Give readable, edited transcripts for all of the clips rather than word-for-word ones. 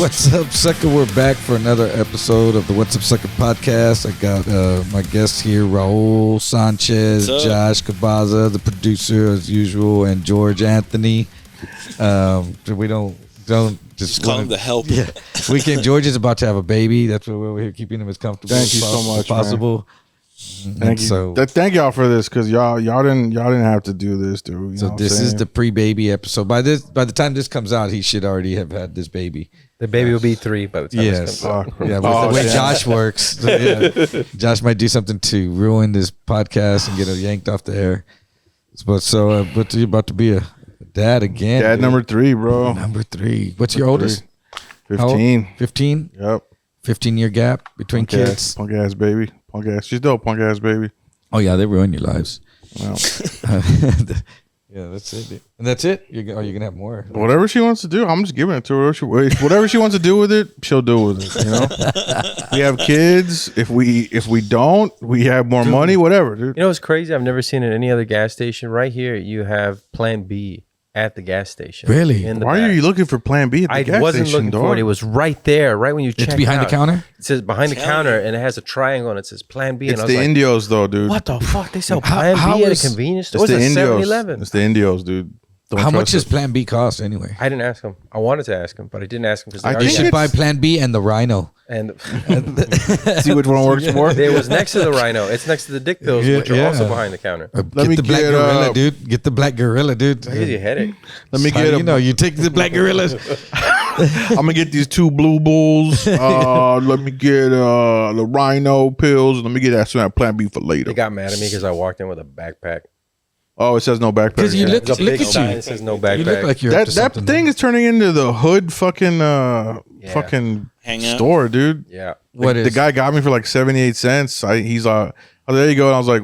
What's up, Sucka? We're back for another episode of the What's Up, Sucka podcast. I got my guests here, Raul Sanchez, Josh Cabaza, the producer as usual, and George Anthony. We don't just call him the help. Yeah, George is about to have a baby. That's why we're here, keeping him as comfortable Thank as you so much, possible. Man. Thank you. So, thank y'all for this, because y'all didn't have to do this, dude. So this is the pre-baby episode. By the time this comes out, he should already have had this baby. The baby will be 3 by the time this comes out. Yeah, with the way Josh works, Josh might do something to ruin this podcast and get it yanked off the air. But you're about to be a dad again. Dad, dude. Number 3, bro. Number 3. What's your oldest? 15. 15? Yep. 15-year gap between kids. Punk ass baby. Punk ass. She's still a punk ass baby. Oh yeah, they ruin your lives. Well. Yeah, that's it. Dude. And that's it. You're gonna have more. Whatever she wants to do, I'm just giving it to her. Whatever she wants to do with it, she'll do with it. You know, we have kids. If we don't, we have more money. Whatever, dude. You know what's crazy? I've never seen it at any other gas station. Right here, you have Plan B at the gas station. Really? Why are you looking for Plan B at the gas station? I wasn't looking for it. It was right there, right when you checked out. It's behind the counter? It says behind the counter, and it has a triangle, and it says Plan B. It's the Indios, though, dude. What the fuck? They sell Plan B at a convenience store? It's the Indios. 7-Eleven. It's the Indios, dude. How much does Plan B cost anyway? I didn't ask him. I wanted to ask him, but I didn't ask him because you should buy Plan B and the Rhino. And see which one works more. It was next to the Rhino. It's next to the Dick Pills, which are also behind the counter. Get the Black Gorilla, dude. Get the Black Gorilla, dude. That gives you a headache. Let me get you take the Black Gorillas. I'm gonna get these 2 Blue Bulls. Let me get the Rhino pills. Let me get that Plan B for later. They got mad at me because I walked in with a backpack. Oh, it says no backpack. Because you look at you. It says no backpack. You look like you're that thing is turning into the hood fucking store, dude. Yeah. What is the guy got me for like 78 cents. He's oh, there you go. And I was like,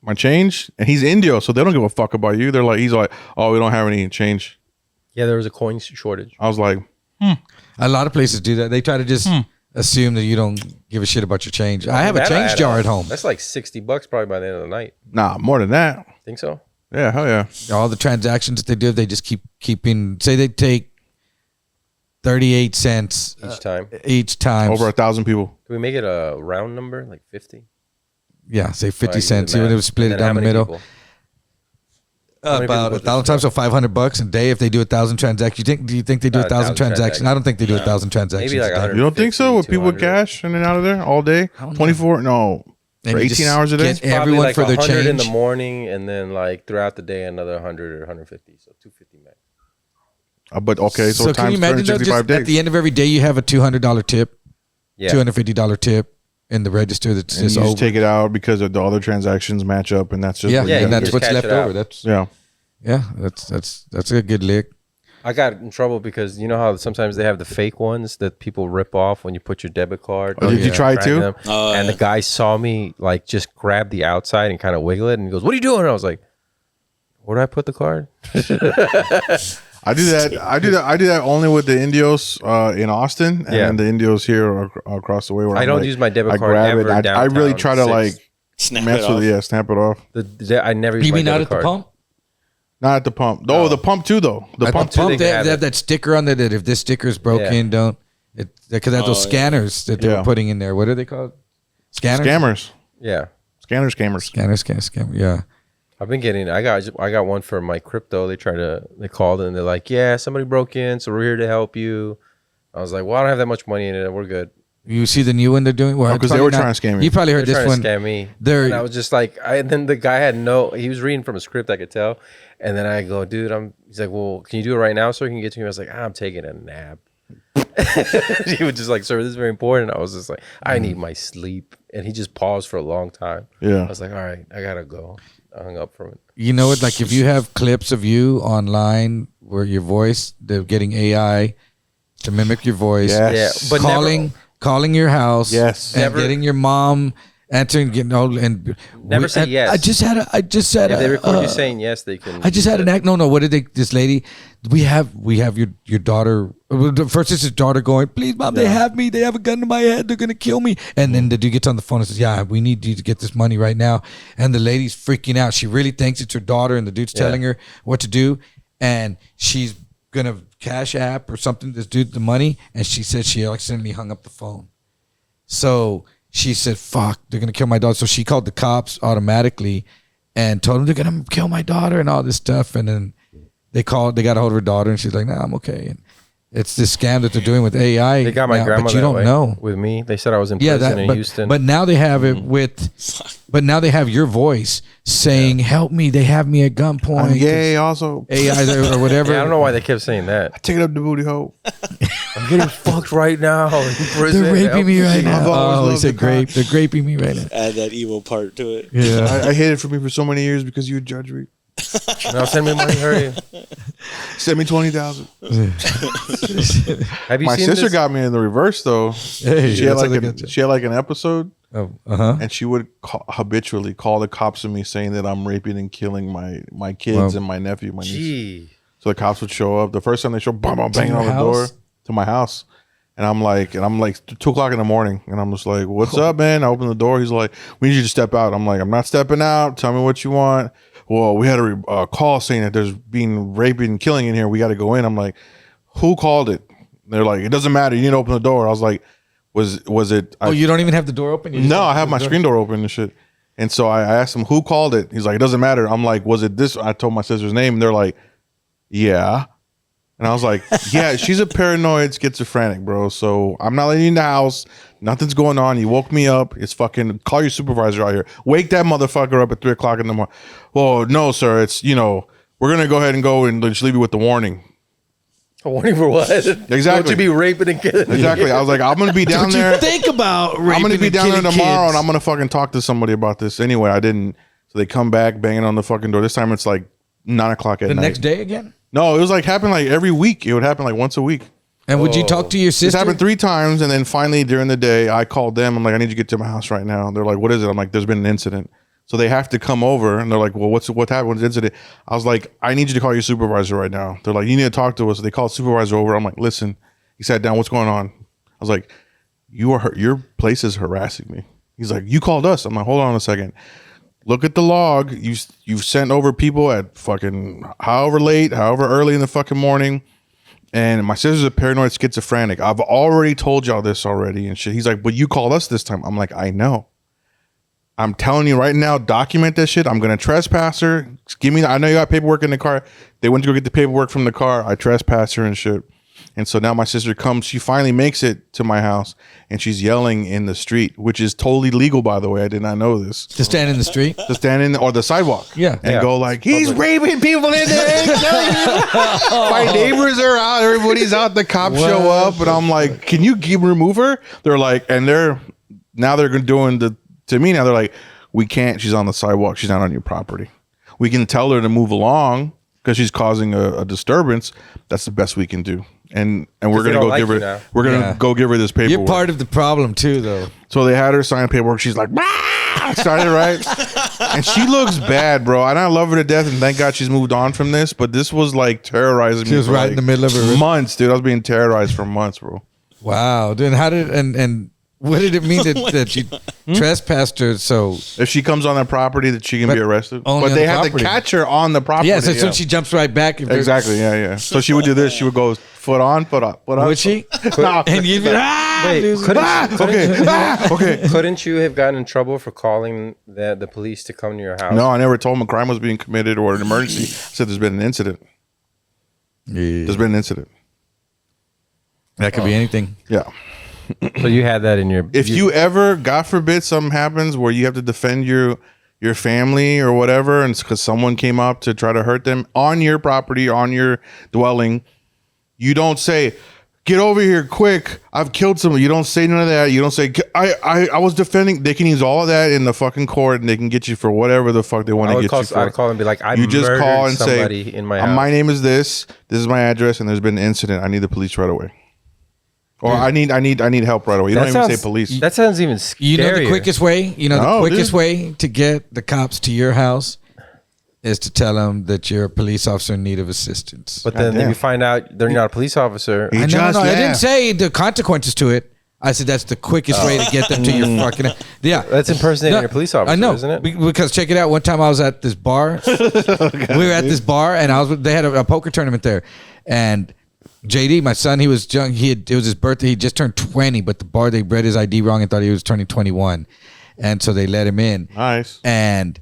my change? And he's Indio, so they don't give a fuck about you. He's like, oh, we don't have any change. Yeah, there was a coin shortage. I was like, A lot of places do that. They try to just assume that you don't give a shit about your change. I have a change jar at home. That's like $60 probably by the end of the night. Nah, more than that. Think so? Yeah, hell yeah. All the transactions that they do, they just keeping. Say they take 38 cents each time. Over 1,000 people. Can we make it a round number, like 50? Yeah, say 50 cents. You would have split it down the middle. People? About 1,000 times, so $500 a day if they do 1,000 transactions. Do you think they do 1,000 transactions? I don't think they do 1,000 transactions. Maybe like 100. You don't think so? With people with cash in and out of there all day? 24? No. For 18 hours a day? Everyone like for their 100 change in the morning, and then like throughout the day another 100 or 150. So 250 max. But okay, so can you imagine 365 days. At the end of every day you have a $200 tip, $250 tip in the register that's just over. Just take it out because of the other transactions match up, and that's just and that's what's left over. That's a good lick. I got in trouble because you know how sometimes they have the fake ones that people rip off when you put your debit card. Oh, did you try too? And the guy saw me like just grab the outside and kind of wiggle it, and he goes, "What are you doing?" And I was like, "Where do I put the card?" I do that. I do that only with the Indios in Austin, and then the Indios here across the way. Where I don't use my debit card ever. I really try to like snap it off. I never use you my mean debit out at card. the pump? Not at the pump. No, the pump too, though. The pump they have that sticker on there that if this sticker is broken, don't. Because they have those scanners that they're putting in there. What are they called? Scanners? Scammers. Yeah. Scammers. Yeah. I've been getting. I got one for my crypto. They called and they're like, "Yeah, somebody broke in, so we're here to help you." I was like, "Well, I don't have that much money in it. We're good." You see the new one they're doing? Well, because they were trying to scam me. You probably heard this one. Scam me. And I was just like, and then the guy had he was reading from a script, I could tell. And then I go, dude, he's like, well, can you do it right now so I can get to you? I was like, I'm taking a nap. He was just like, sir, this is very important. I was just like, I need my sleep. And he just paused for a long time. Yeah. I was like, all right, I got to go. I hung up from it. You know what? Like if you have clips of you online where your voice, they're getting AI to mimic your voice. Yes. Yeah, but calling your house, and getting your mom answering, getting all and never say yes. I just had if they record you saying yes, they can. I just had an act. No. What did they? This lady, we have your daughter. First, it's his daughter going, please, mom, they have me. They have a gun to my head. They're gonna kill me. And then the dude gets on the phone and says, yeah, we need you to get this money right now. And the lady's freaking out. She really thinks it's her daughter, and the dude's telling her what to do, and she's gonna Cash App or something, this dude the money, and she said she accidentally hung up the phone. So she said, fuck, they're going to kill my daughter. So she called the cops automatically and told them they're going to kill my daughter and all this stuff. And then they got a hold of her daughter, and she's like, nah, I'm okay. And it's this scam that they're doing with AI. They got my now, grandma but you that don't way know. with me. They said I was in prison in Houston. But now they have it but now they have your voice saying, help me. They have me at gunpoint. I'm gay also. AI or whatever. Yeah, I don't know why they kept saying that. I take it up the booty hole. I'm getting fucked right now in prison. They're raping me right now. Oh, he loved said the grape. They're raping me right now. Add that evil part to it. Yeah. I hid it from you for so many years because you would judge me. Now send me money, hurry. Send me 20,000. Have you My seen sister this? got me in the reverse though. Hey, She had that's how like they get you. she had like an episode, Uh-huh. and she would habitually call the cops on me saying that I'm raping and killing my kids Wow. and my nephew, my niece. Gee. So the cops would show up. The first time they show up, bang, banging your on the door house? to my house. And I'm like 2:00 in the morning. And I'm just like, what's up, man? I open the door. He's like, we need you to step out. I'm like, I'm not stepping out. Tell me what you want. Well, we had a call saying that there's being raping and killing in here. We got to go in. I'm like, who called it? They're like, it doesn't matter. You need to open the door. I was like, was it? Oh, you don't even have the door open? You just No, I have the my door? screen door open and shit. And so I asked him who called it. He's like, it doesn't matter. I'm like, was it this? I told my sister's name, and they're like, yeah. And I was like, yeah, she's a paranoid schizophrenic, bro. So I'm not letting you in the house. Nothing's going on. You woke me up. It's fucking, call your supervisor out here. Wake that motherfucker up at 3:00 in the morning. Well, no, sir. It's, we're going to go ahead and go and just leave you with the warning. A warning for what? Exactly. Don't you be raping and killing? Exactly. I was like, I'm going to be down What there. you think about I'm going to be down there tomorrow, and I'm going going to fucking talk to somebody about this. Anyway, I didn't. So they come back banging on the fucking door. This time it's like 9:00 at the night. next day again? No, it was like happened like every week. It would happen like once a week. And would you talk to your This sister? happened 3 times, and then finally during the day, I called them. I'm like, I need you to get to my house right now. They're like, what is it? I'm like, there's been an incident. So they have to come over, and they're like, well, what happened? What's the incident? I was like, I need you to call your supervisor right now. They're like, you need to talk to us. They called supervisor over. I'm like, listen. He sat down. What's going on? I was like, your place is harassing me. He's like, you called us. I'm like, hold on a second. Look at the log. You've sent over people at fucking however late, however early in the fucking morning. And my sister's a paranoid schizophrenic. I've already told y'all this already and shit. He's like, but you called us this time. I'm like, I know. I'm telling you right now, document this shit. I'm going to trespass her. I know you got paperwork in the car. They went to go get the paperwork from the car. I trespassed her and shit. And so now my sister comes, she finally makes it to my house, and she's yelling in the street, which is totally legal, by the way. I did not know this. To stand in the street? To stand in or the sidewalk. Yeah. And Yeah. go like, he's raping people in there. My neighbors are out. Everybody's out. The cops show up. And I'm like, can you remove her? They're like, and they're doing to me now, they're like, we can't. She's on the sidewalk. She's not on your property. We can tell her to move along because she's causing a disturbance. That's the best we can do. And we're they gonna don't go like give you her. now. We're gonna Yeah. go give her this paperwork. You're part of the problem too, though. So they had her sign paperwork. She's like, started right, and she looks bad, bro. And I love her to death, and thank God she's moved on from this. But this was like terrorizing me. She was for, right like, in the middle of it. months, dude. I was being terrorized for months, bro. Wow. Then how did and what did it mean that you trespassed her? So If she comes on that property, that she can be arrested. only But on they the had to property. catch her on the property. yeah, so she jumps right back. exactly. Yeah. So she would do this. She would go foot on, foot on, foot on. Would she? No. And you'd be Wait, Okay. couldn't you have gotten in trouble for calling the police to come to your house? No, I never told them a crime was being committed or an emergency. I said there's been an incident. Yeah. There's been an incident. That could be anything. Yeah. So you had that in your. If you ever, God forbid, something happens where you have to defend your family or whatever, and it's because someone came up to try to hurt them on your property, on your dwelling, you don't say, "Get over here quick! I've killed someone." You don't say none of that. You don't say, "I was defending." They can use all of that in the fucking court, and they can get you for whatever the fuck they want to get you for. I'd call and be like, I You just murdered call and somebody say, in my house. "My name is this. This is my address, and there's been an incident. I need the police right away." Or I need help right away. You don't even say police. That sounds even scarier. You know the quickest way? You know the No, quickest dude. way to get the cops to your house is to tell them that you're a police officer in need of assistance. But then Goddamn. you find out they're not a police officer. He I just I didn't left. say the consequences to it. I said that's the quickest way to get them to your fucking. Yeah, That's impersonating your police officer, I know, isn't it? Because check it out. One time I was at this bar. We were at this bar, and they had a poker tournament there, and JD, my son, he was young. It was his birthday. He just turned 20, but the bar, they read his ID wrong and thought he was turning 21. And so they let him in. Nice. And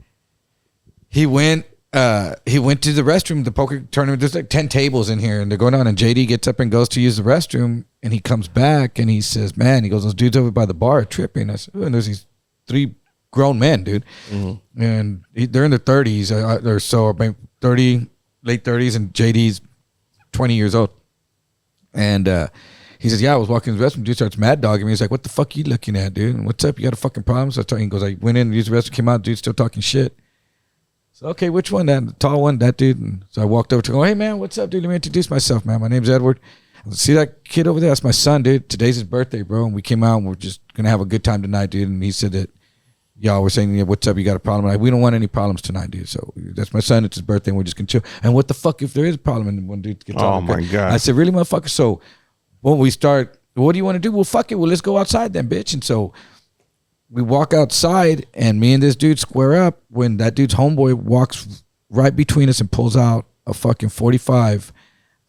he went to the restroom, the poker tournament. There's like 10 tables in here and they're going on. And JD gets up and goes to use the restroom and he comes back and he says, man, he goes, those dudes over by the bar are tripping. I said, oh, and there's these 3 grown men, dude. Mm-hmm. And they're in their 30s or so, maybe 30, late 30s, and JD's 20 years old. And he says, yeah, I was walking in the restroom. Dude starts mad dogging me. He's like, what the fuck are you looking at, dude? And what's up? You got a fucking problem? So he goes, I went in and used the restroom, came out, dude still talking shit. So, okay, which one? That the tall one, that dude. And so I walked over to him, hey, man, what's up, dude? Let me introduce myself, man. My name's Edward. See that kid over there? That's my son, dude. Today's his birthday, bro. And we came out and we're just going to have a good time tonight, dude. And he said that y'all were saying, yeah, what's up? You got a problem? Like, we don't want any problems tonight, dude. So that's my son. It's his birthday and we're just going to chill. And what the fuck if there is a problem? And one dude gets oh, my God. I said, really, motherfucker? So when we start, what do you want to do? Well, fuck it. Well, let's go outside then, bitch. And so we walk outside and me and this dude square up when that dude's homeboy walks right between us and pulls out a fucking 45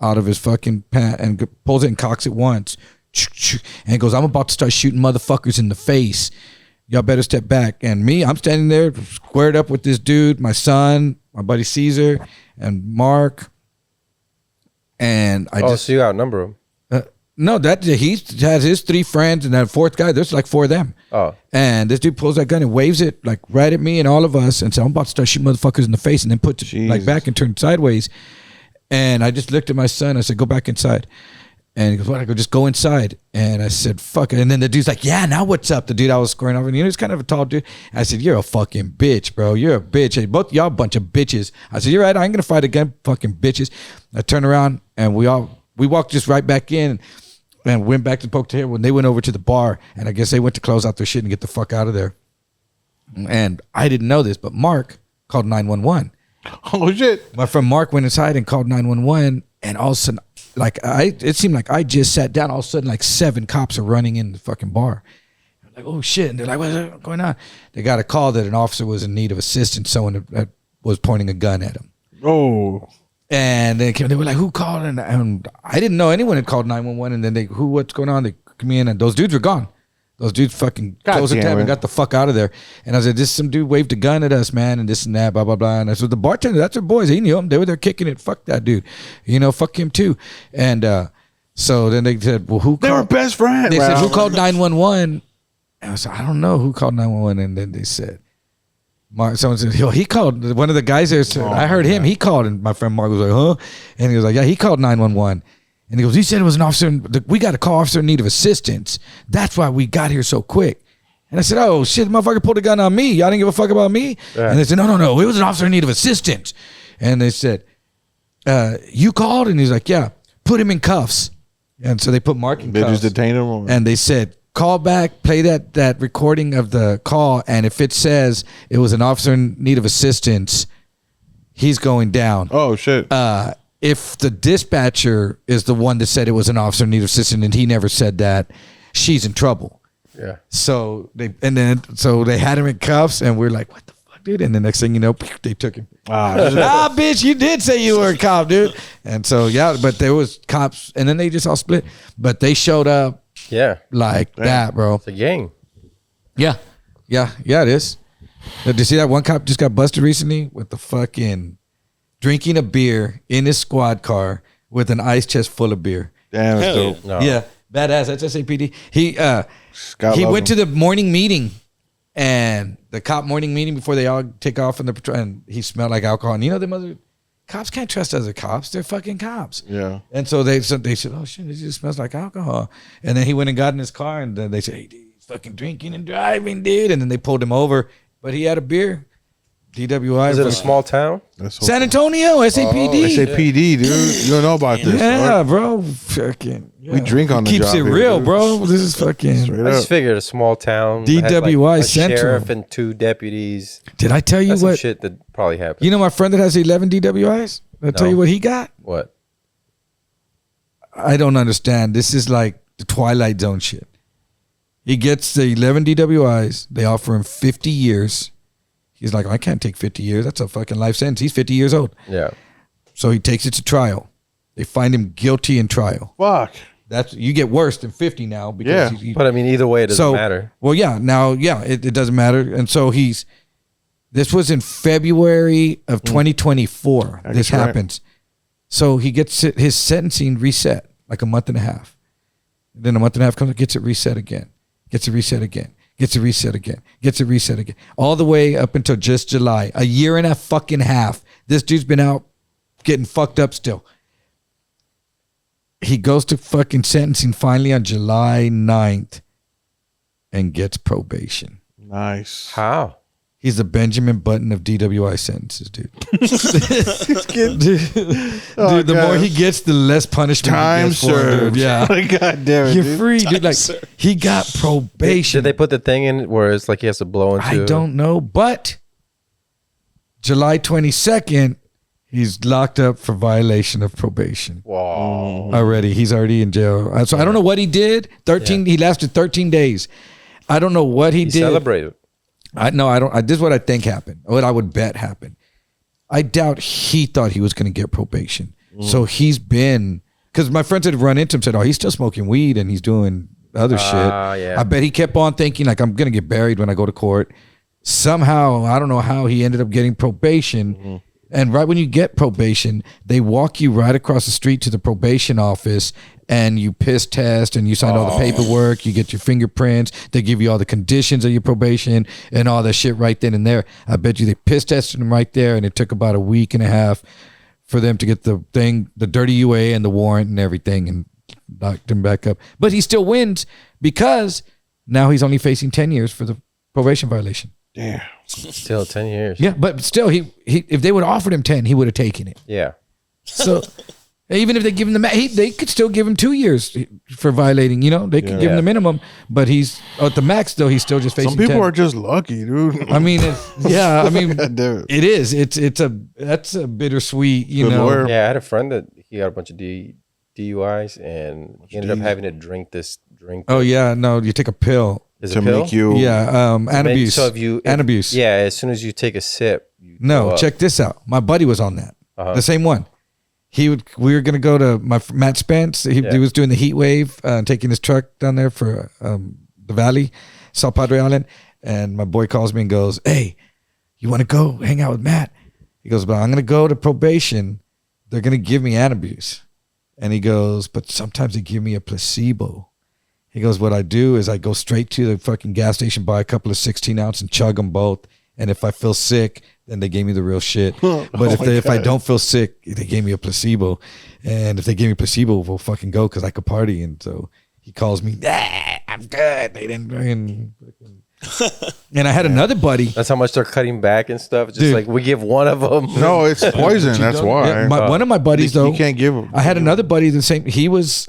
out of his fucking pant and pulls it and cocks it once. And goes, I'm about to start shooting motherfuckers in the face. Y'all better step back. And me, I'm standing there squared up with this dude, my son, my buddy Caesar, and Mark. And so you outnumber him. No, that he has his 3 friends and that 4th guy. There's like 4 of them. Oh. And this dude pulls that gun and waves it like right at me and all of us and said, I'm about to start shooting motherfuckers in the face, and then puts it like back and turned sideways. And I just looked at my son. I said, go back inside. And he goes, what? I go, just go inside. And I said, fuck it. And then the dude's like, yeah, now what's up? The dude I was squaring over. And he's kind of a tall dude. I said, you're a fucking bitch, bro. You're a bitch. Hey, both y'all a bunch of bitches. I said, you're right. I ain't going to fight again, fucking bitches. I turned around and we walked just right back in and went back to poke to here when they went over to the bar. And I guess they went to close out their shit and get the fuck out of there. And I didn't know this, but Mark called 911. Oh, shit. My friend Mark went inside and called 911. And all of a sudden, it seemed like I just sat down. All of a sudden, like 7 cops are running in the fucking bar. I'm like, oh shit! And they're like, what's going on? They got a call that an officer was in need of assistance. Someone that was pointing a gun at him. Oh. And they were like, who called? And I didn't know anyone had called 911. And then what's going on? They come in and those dudes were gone. Those dudes fucking closed the tab and got the fuck out of there. And I said, some dude waved a gun at us, man, and this and that, blah, blah, blah. And I said, the bartender, that's our boys. He knew him. They were there kicking it. Fuck that dude. Fuck him too. And so then they said, well, who called? They were best friends. They said, who called 911? And I said, I don't know who called 911. And then they said, Mark, someone said, he called. One of the guys there said, I heard him. He called. And my friend Mark was like, huh? And he was like, yeah, he called 911. And he goes, he said it was an officer. We got a call officer in need of assistance. That's why we got here so quick. And I said, oh, shit, the motherfucker pulled a gun on me. Y'all didn't give a fuck about me? Yeah. And they said, no. It was an officer in need of assistance. And they said, you called? And he's like, yeah, put him in cuffs. And so they put Mark in cuffs. They just detained him? And they said, call back, play that recording of the call. And if it says it was an officer in need of assistance, he's going down. Oh, shit. If the dispatcher is the one that said it was an officer in need of assistance and he never said that, she's in trouble. Yeah. So they had him in cuffs and we're like, what the fuck, dude? And the next thing you know, they took him. Bitch, you did say you were a cop, dude. And so, yeah, but there was cops and then they just all split. But they showed up like that, bro. It's a gang. Yeah, it is. Did you see that one cop just got busted recently with the fucking drinking a beer in his squad car with an ice chest full of beer. Damn, that's dope. No. Yeah, badass. That's SAPD. He went to the morning meeting, and the cop morning meeting before they all take off in the patrol, and he smelled like alcohol. And the other cops can't trust other cops. They're fucking cops. Yeah. And so they said, oh shit, it just smells like alcohol. And then he went and got in his car, and then they said, hey, dude, he's fucking drinking and driving, dude. And then they pulled him over, but he had a beer. DWI. Is it a small town? San Antonio, SAPD. SAPD, dude. You don't know about this. Yeah, bro. Fucking. Yeah. We drink on the Keeps job. it real, bro. This is fucking. I just figured a small town. DWI a Central. Sheriff and 2 deputies. Did I tell you That's what? some shit that probably happened. You know my friend that has 11 DWIs? Did I tell you what he got? What? I don't understand. This is like the Twilight Zone shit. He gets the 11 DWIs. They offer him 50 years. He's like, I can't take 50 years. That's a fucking life sentence. He's 50 years old. Yeah. So he takes it to trial. They find him guilty in trial. Fuck. You get worse than 50 now because but I mean, either way, it doesn't matter. Well, yeah, now, it doesn't matter. And so this was in February of 2024. This happens. Right. So he gets his sentencing reset like a month and a half. Then a month and a half comes, gets it reset again. Gets it reset again. Gets it reset again. Gets it reset again. All the way up until just July. A year and a fucking half. This dude's been out getting fucked up still. He goes to fucking sentencing finally on July 9th and gets probation. Nice. How? He's the Benjamin Button of DWI sentences, dude. Dude, the more he gets, the less punishment time he gets served. Yeah. God damn it, You're free, dude. Like, he got probation. Did they put the thing in where it's like he has to blow into? I don't know, but July 22nd, he's locked up for violation of probation. Wow. Already. He's already in jail. So I don't know what he did. He lasted 13 days. I don't know what he did. Celebrated. I don't. This is what I think happened. What I would bet happened. I doubt he thought he was going to get probation. So he's been, because my friends had run into him, said, "Oh, he's still smoking weed and he's doing other shit." Yeah. I bet he kept on thinking like, "I'm going to get buried when I go to court." Somehow, I don't know how he ended up getting probation. And right when you get probation, they walk you right across the street to the probation office and you piss test and you sign all the paperwork. You get your fingerprints. They give you all the conditions of your probation and all that shit right then and there. I bet you they piss tested him right there, and it took about a week and a half for them to get the dirty UA and the warrant and everything, and knocked him back up. But he still wins because now he's only facing 10 years for the probation violation. Damn. Still 10 years. Yeah, but still, he if they would have offered him 10, he would have taken it. Yeah. So even if they give him they could still give him 2 years for violating. They could give him the minimum, but he's at the max though. He's still just facing. Some people 10. are just lucky, dude. I mean, it is. That's a bittersweet. Lawyer. Yeah, I had a friend that he got a bunch of DUIs, and he ended up having to drink this drink. Oh yeah, no, you take a pill. Is it a pill? Make you Antabuse. So Antabuse. Yeah, as soon as you take a sip. No, check this out. My buddy was on that. The same one. We were gonna go to Matt Spence. He was doing the heat wave, taking his truck down there for the valley, South Padre Island. And my boy calls me and goes, "Hey, you want to go hang out with Matt?" He goes, "But I'm gonna go to probation. They're gonna give me Antabuse." And he goes, "But sometimes they give me a placebo." He goes, "What I do is I go straight to the fucking gas station, buy a couple of 16-ounce and chug them both. And if I feel sick, then they gave me the real shit. But if I don't feel sick, they gave me a placebo. And if they gave me a placebo, we'll fucking go because I could party." And so he calls me, "I'm good." They didn't. And I had another buddy. That's how much they're cutting back and stuff. Just Dude. like we give one of them. No, it's poison. That's why. Yeah, one of my buddies though, you can't give them. I had another buddy the same. He was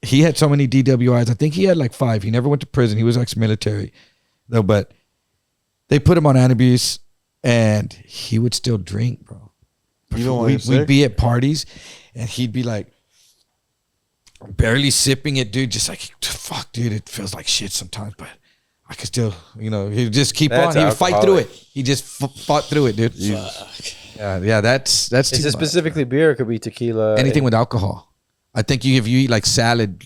he had so many DWIs. I think he had like 5. He never went to prison. He was ex-military though, but they put him on Antabuse and he would still drink, bro. We'd be at parties and he'd be like barely sipping it, dude. Just like, fuck, dude, it feels like shit sometimes, but I could still, he'd just keep on. He would fight through it. He just fought through it, dude. Yeah, that's too Is it much, specifically beer? It could be tequila. anything with alcohol. I think if you eat like salad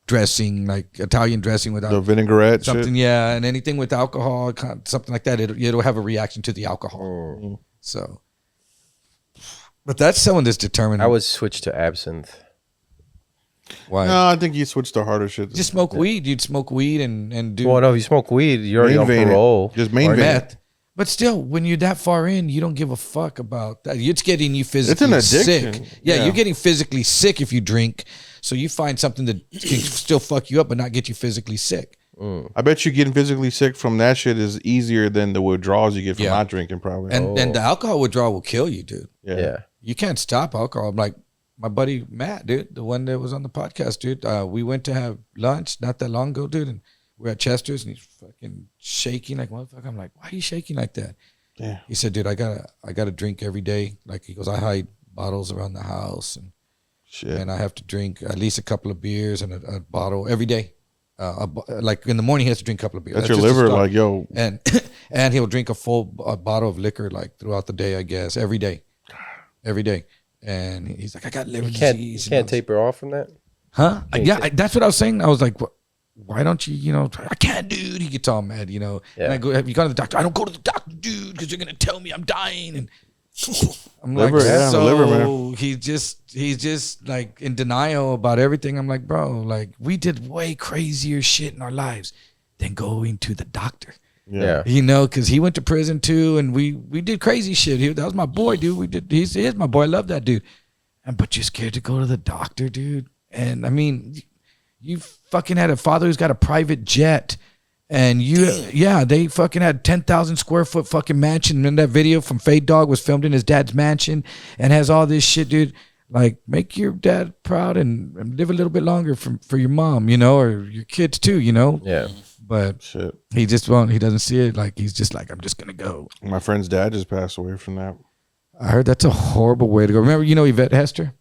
dressing, like Italian dressing without The vinaigrette something, shit. yeah, and anything with alcohol, something like that, it'll have a reaction to the alcohol. So, but that's someone that's determined. I would switch to absinthe. Why? No, I think you switched to harder shit. Just smoke weed. You'd smoke weed and do Well, no, if you smoke weed, you're already on Main vein it. parole. Just main or vein. meth. But still, when you're that far in, you don't give a fuck about that. It's getting you physically an addiction. sick. Yeah, you're getting physically sick if you drink. So you find something that can still fuck you up but not get you physically sick. I bet you getting physically sick from that shit is easier than the withdrawals you get from not drinking, probably. And the alcohol withdrawal will kill you, dude. yeah. You can't stop alcohol. I'm like my buddy Matt, dude, the one that was on the podcast, dude. We went to have lunch not that long ago, dude, and we're at Chester's and he's fucking shaking like motherfucker. I'm like, why are you shaking like that? Yeah. He said, dude, I gotta drink every day. Like he goes, I hide bottles around the house and Shit. and I have to drink at least a couple of beers and a bottle every day. Like in the morning, he has to drink a couple of beers. That's your just liver, a start. like, yo. And he'll drink a full bottle of liquor like throughout the day, I guess, every day. And he's like, I got liver You disease. can't taper off from that? Huh? That's what I was saying. I was like, why don't you, I can't, dude. He gets all mad, And I go, have you gone to the doctor? I don't go to the doctor, dude, because you're going to tell me I'm dying. And I'm like, liver, man. he's just like in denial about everything. I'm like, bro, like we did way crazier shit in our lives than going to the doctor. Yeah. Because he went to prison too, and we did crazy shit. That was my boy, dude. He is my boy. I love that dude. But you're scared to go to the doctor, dude. And I mean, you fucking had a father who's got a private jet. And they fucking had 10,000 square foot fucking mansion. And that video from Fade Dog was filmed in his dad's mansion and has all this shit, dude. Like, make your dad proud and live a little bit longer for your mom, or your kids too, Yeah. But Shit. he just won't. He doesn't see it. Like, he's just like, I'm just gonna go. My friend's dad just passed away from that. I heard that's a horrible way to go. Remember, Yvette Hester?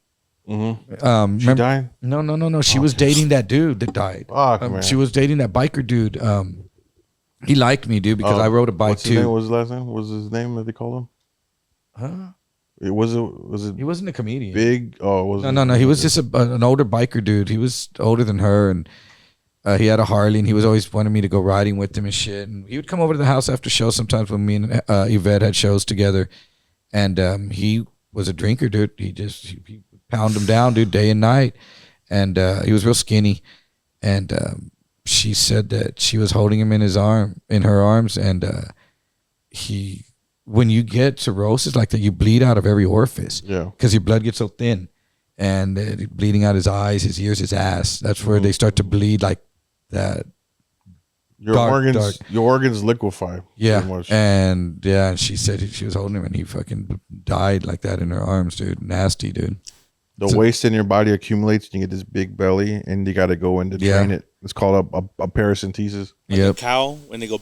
Mm-hmm. She died? No. She was dating that dude that died. Man. She was dating that biker dude. He liked me, dude, because I rode a bike what's too. His name? What was his last name? What was his name that they called him? Huh? Was it? He wasn't a comedian. Big? Oh, was it? No. He was just an older biker dude. He was older than her, and he had a Harley, and he was always wanting me to go riding with him and shit. And he would come over to the house after shows sometimes when me and Yvette had shows together. And he was a drinker, dude. He pound him down, dude, day and night. And he was real skinny. And she said that she was holding him in her arms, and when you get cirrhosis like that, you bleed out of every orifice. Yeah. Because your blood gets so thin, and bleeding out his eyes, his ears, his ass. That's where they start to bleed like that. Your organs liquefy. Yeah. Much. And she said she was holding him, and he fucking died like that in her arms, dude. Nasty, dude. The waste in your body accumulates, and you get this big belly, and you got to go in to drain it. It's called a paracentesis. Like a cow when they go.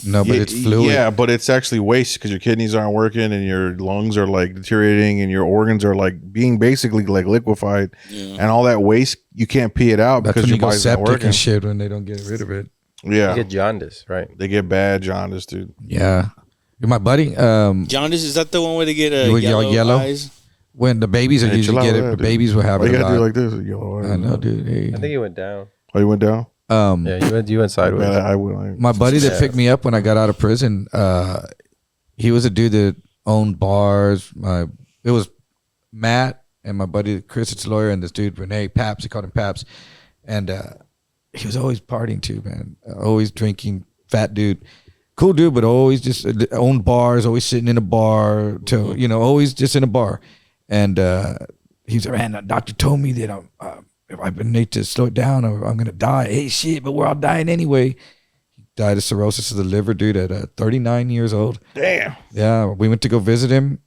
No, but it's fluid. Yeah, but it's actually waste because your kidneys aren't working, and your lungs are like deteriorating, and your organs are like being basically like liquefied, and all that waste you can't pee it out because your body's not working. And shit when they don't get rid of it. Yeah, You get jaundice, right? they get bad jaundice, dude. Yeah, you're my buddy. Jaundice, is that the one where they get yellow eyes? When the babies are usually get it, the babies will have you it. gotta do like this. Yellow eyes. I know, dude. Hey. I think he went down. Oh, you went down? Yeah, you went sideways. I went. My buddy that picked me up when I got out of prison, he was a dude that owned bars. It was Matt and my buddy Chris, it's a lawyer, and this dude Renee Paps. He called him Paps, and he was always partying too, man. Always drinking. Fat dude, cool dude, but always just owned bars. Always sitting in a bar till always just in a bar. And he's like, man, the doctor told me that I need to slow it down or I'm gonna die. Hey, shit, but we're all dying anyway. He died of cirrhosis of the liver, dude, at 39 years old. Damn. Yeah, we went to go visit him.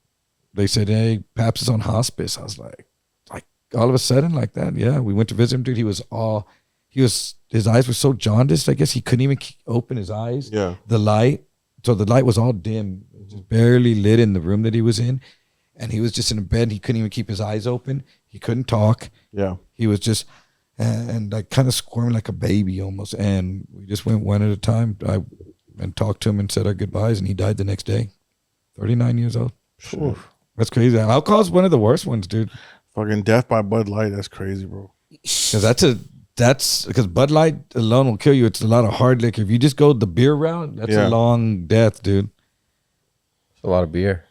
They said, hey, Paps is on hospice. I was like all of a sudden like that. Yeah, we went to visit him, dude. His eyes were so jaundiced. I guess he couldn't even open his eyes. Yeah. The light was all dim, just barely lit in the room that he was in. And he was just in a bed. He couldn't even keep his eyes open. He couldn't talk. Yeah. He was just, and like kind of squirming like a baby almost. And we just went one at a time. And talked to him and said our goodbyes. And he died the next day. 39 years old. Oof. That's crazy. Alcohol's one of the worst ones, dude. Fucking death by Bud Light. That's crazy, bro. That's because Bud Light alone will kill you. It's a lot of hard liquor. If you just go the beer route, that's a long death, dude. It's a lot of beer.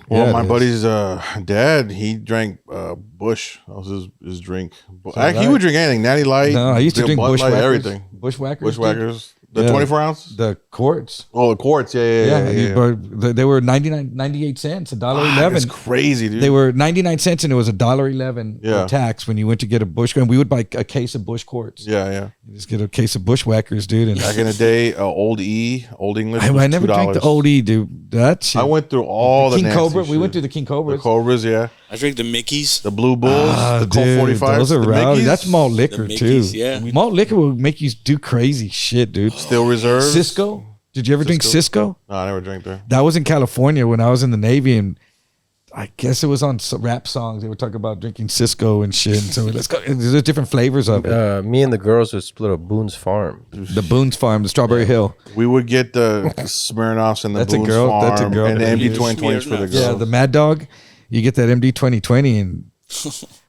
Well, my buddy's dad, he drank Bush. That was his drink. He would drink anything. Natty Light. No, I used to drink Bud Light, Bushwhackers. everything. Bushwhackers. The 24 ounce? The quarts. Oh, the quarts. Yeah. They were 98 cents, $1.11. That's crazy, dude. They were 99 cents and it was $1.11 tax when you went to get a Bush. And we would buy a case of Bush quarts. Yeah. You just get a case of Bushwhackers, dude. And back in the day, Old English was I never drank the Old E, dude. That shit. I went through all the King Cobra. shit. We went through the King Cobras. The Cobras, yeah. I drank the Mickeys. The Blue Bulls. The Colt 45s. Those are the rowdy. Mickeys. That's malt liquor, The too. Mickeys, yeah. Malt liquor will make you do crazy shit, dude. Still Reserve. Cisco. Did you ever drink Cisco? No, I never drank that. That was in California when I was in the Navy, and I guess it was on rap songs. They were talking about drinking Cisco and shit. And so let's go. There's different flavors of it. Me and the girls would split up Boone's Farm. The Boone's Farm, the Strawberry Hill. We would get the Smirnoffs and the That's a Boone's girl. Farm That's a girl. and the baby. MD 2020s for the girl. Yeah, the Mad Dog. You get that MD 2020 and,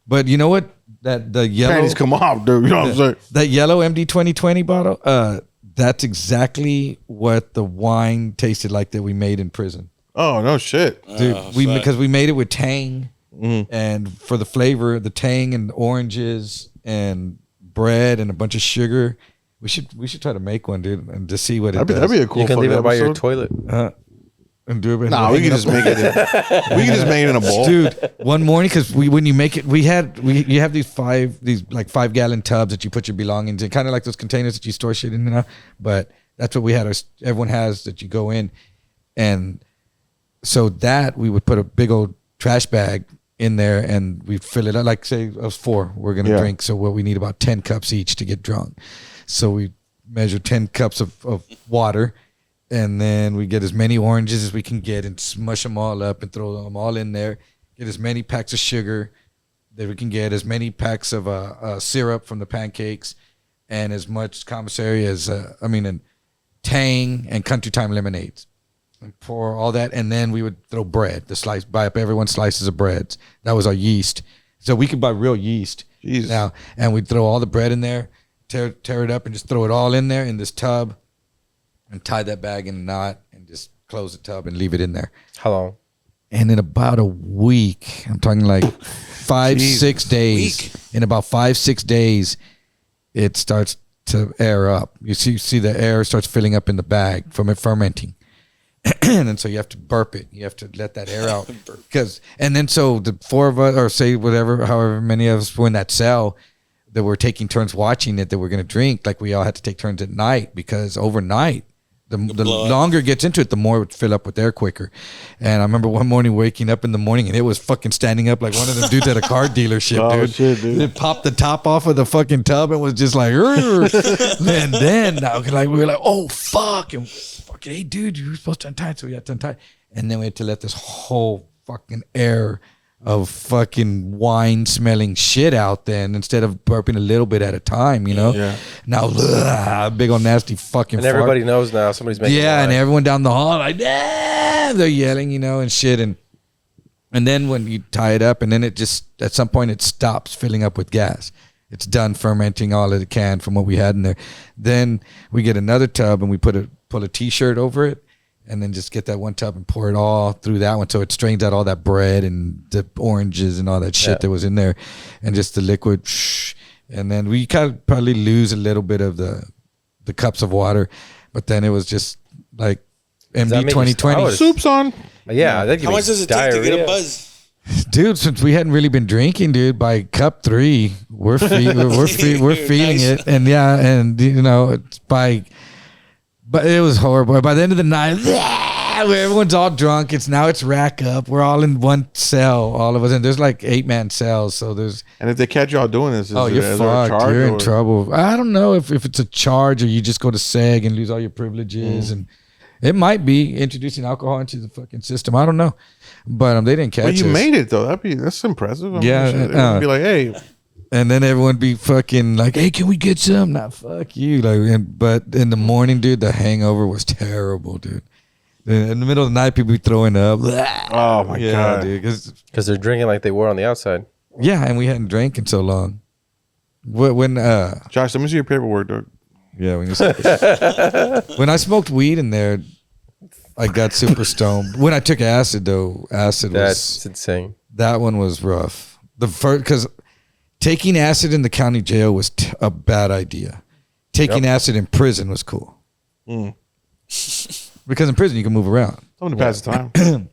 but you know what? The yellow panties come off, dude. You know what I'm saying? That yellow MD 2020 bottle. That's exactly what the wine tasted like that we made in prison. Oh no shit, dude! Because we made it with tang, and for the flavor, the tang and oranges and bread and a bunch of sugar. We should try to make one, dude, and to see what it does. That'd be a cool. You can leave it by your episode. toilike. And do it. Nah, we can just make it. We can just make it in a bowl, dude. One morning, because when you make it, you have these 5-gallon tubs that you put your belongings in, kind of like those containers that you store shit in now. But that's what we had. Everyone has that you go in, and so that we would put a big old trash bag in there, and we'd fill it up. Like say us 4, we're gonna drink. So what we need about 10 cups each to get drunk. So we measure 10 cups of water. And then we get as many oranges as we can get and smush them all up and throw them all in there. Get as many packs of sugar that we can get, as many packs of syrup from the pancakes, and as much commissary as, and tang and country time lemonades. And pour all that, and then we would throw bread, buy up everyone's slices of breads. That was our yeast. So we could buy real yeast now, and we'd throw all the bread in there, tear it up, and just throw it all in there in this tub. And tie that bag in a knot and just close the tub and leave it in there. How long? And in about a week, I'm talking like 5-6 days. In about 5-6 days, it starts to air up. You see the air starts filling up in the bag from it fermenting. And then so you have to burp it. You have to let that air out. And then so the 4 of us, or say however many of us were in that cell, that were taking turns watching it, that we're going to drink, like we all had to take turns at night, because overnight, the longer it gets into it, the more it would fill up with air quicker. And I remember one morning waking up in the morning and it was fucking standing up like one of them dudes at a car dealership, dude. Shit, dude. It popped the top off of the fucking tub and was just like, and then we were like, oh fuck, and fucking, hey dude, you were supposed to untie it, so we had to untie it. And then we had to let this whole fucking air of fucking wine smelling shit out then, instead of burping a little bit at a time, you know? Yeah. Now, big old nasty fucking and everybody knows now somebody's making wine. And everyone down the hall, like, they're yelling, you know, and shit. And then when you tie it up, and then it just, at some point, it stops filling up with gas. It's done fermenting all that it can from what we had in there. Then we get another tub and we pull a T-shirt over it. And then just get that one tub and pour it all through that one, so it strains out all that bread and the oranges and all that shit that was in there, and just the liquid. And then we kind of probably lose a little bit of the cups of water, but then it was just like MD 2020 soup's on. Yeah, how much does it take to get a buzz? Dude, since we hadn't really been drinking, dude, by cup 3, we're feeling it, and and you know, it's by. But it was horrible. By the end of the night, where everyone's all drunk, it's rack up. We're all in one cell, all of us, and there's like 8-man cells. So there's. And if they catch y'all doing this, you're fucked. You're in trouble. I don't know if it's a charge or you just go to SEG and lose all your privileges, and it might be introducing alcohol into the fucking system. I don't know, but they didn't catch us. But you made it though. That's impressive. Yeah, be like, hey. And then everyone be fucking like, hey, can we get some? Nah, fuck you. But in the morning, dude, the hangover was terrible, dude. In the middle of the night, people be throwing up. Oh, my God. Dude. Because they're drinking like they were on the outside. Yeah, and we hadn't drank in so long. Josh, let me see your paperwork, dude. Yeah, when I smoked weed in there, I got super stoned. When I took acid, though, that's insane. That one was rough. Because taking acid in the county jail was a bad idea. Taking acid in prison was cool. Because in prison, you can move around. Something to pass the time.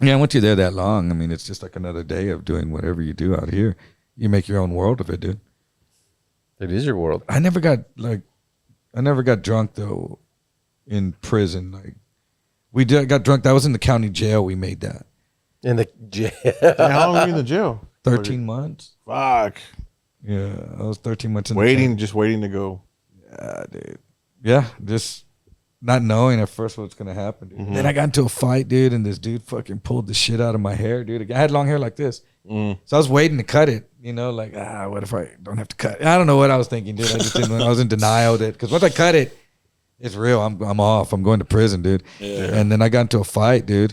Yeah, once you're there that long, I mean, it's just like another day of doing whatever you do out here. You make your own world of it, dude. It is your world. I never got drunk, though, in prison. Like, got drunk. That was in the county jail. We made that. In the jail? How long were you in the jail? 13 months. Fuck. Yeah, I was 13 months in just waiting to go. Yeah, dude. Yeah, just not knowing at first what's going to happen, dude. Then I got into a fight, dude, and this dude fucking pulled the shit out of my hair, dude. I had long hair like this. So I was waiting to cut it, you know, like, what if I don't have to cut? I don't know what I was thinking, dude. I just didn't. I was in denial that, because once I cut it, it's real. I'm off. I'm going to prison, dude. Yeah. And then I got into a fight, dude.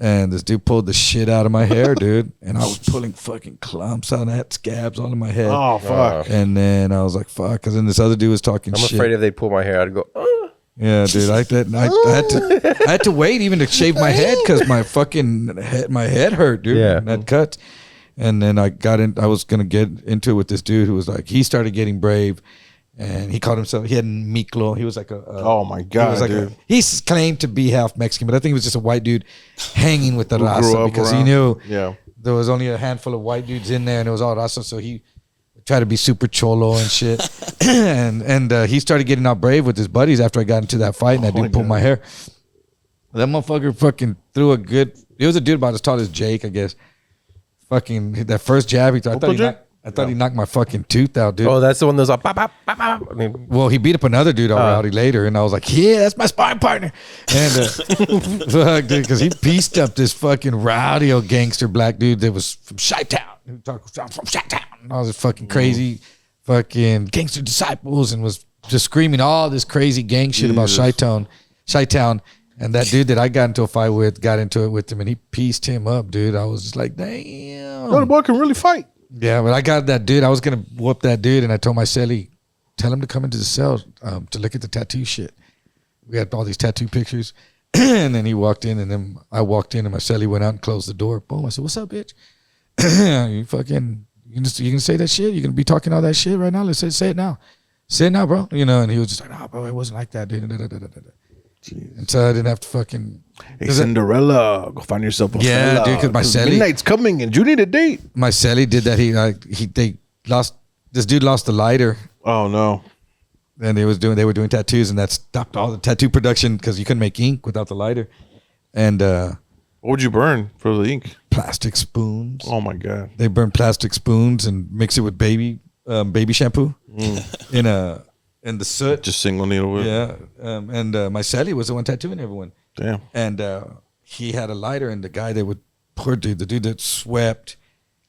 And this dude pulled the shit out of my hair, dude. And I was pulling fucking clumps out of that, scabs all in my head. Oh, fuck. And then I was like, fuck. Because then this other dude was talking shit. I'm afraid if they pull my hair, I'd go, Yeah, dude. I had to wait even to shave my head because my head hurt, dude. Yeah. And that cut. And then I was going to get into it with this dude who was like, he started getting brave. And he called himself, he had Miklo. He was like oh my God, dude. He claimed to be half Mexican, but I think he was just a white dude hanging with the raza because he knew there was only a handful of white dudes in there and it was all raza. So he tried to be super cholo and shit. and he started getting out brave with his buddies after I got into that fight and that dude pulled my hair. That motherfucker fucking threw it was a dude about as tall as Jake, I guess. Fucking, that first jab, I thought he knocked my fucking tooth out, dude. oh, that's the one that was like, pop, pop, pop, pop. I mean, well, he beat up another dude all rowdy later, and I was like, yeah, that's my sparring partner. And fuck, dude, because he pieced up this fucking rowdy old gangster black dude that was from Chi-Town. He talked from Chi-Town. And all this fucking crazy fucking gangster disciples and was just screaming all this crazy gang shit about Chi-Town. And that dude that I got into a fight with got into it with him, and he pieced him up, dude. I was just like, damn. The boy can really fight. Yeah, but I got that dude. I was going to whoop that dude, and I told my celly, tell him to come into the cell to look at the tattoo shit. We had all these tattoo pictures. And then he walked in, and then I walked in, and my celly went out and closed the door. Boom. I said, what's up, bitch? You can say that shit? You going to be talking all that shit right now? Let's say it now. Say it now, bro. You know, and he was just like, no, bro, it wasn't like that, dude. And so I didn't have to fucking... Hey, Cinderella, go find yourself a fella. Dude, because my celly... Midnight's coming and you need a date. My celly did that. This dude lost the lighter. Oh, no. And they were doing tattoos, and that stopped all the tattoo production because you couldn't make ink without the lighter. And... what would you burn for the ink? Plastic spoons. Oh, my God. They burn plastic spoons and mix it with baby shampoo in the soot. Just single needle with. Yeah. And my celly was the one tattooing everyone. Damn. And he had a lighter, and the guy that would poor dude, the dude that swept,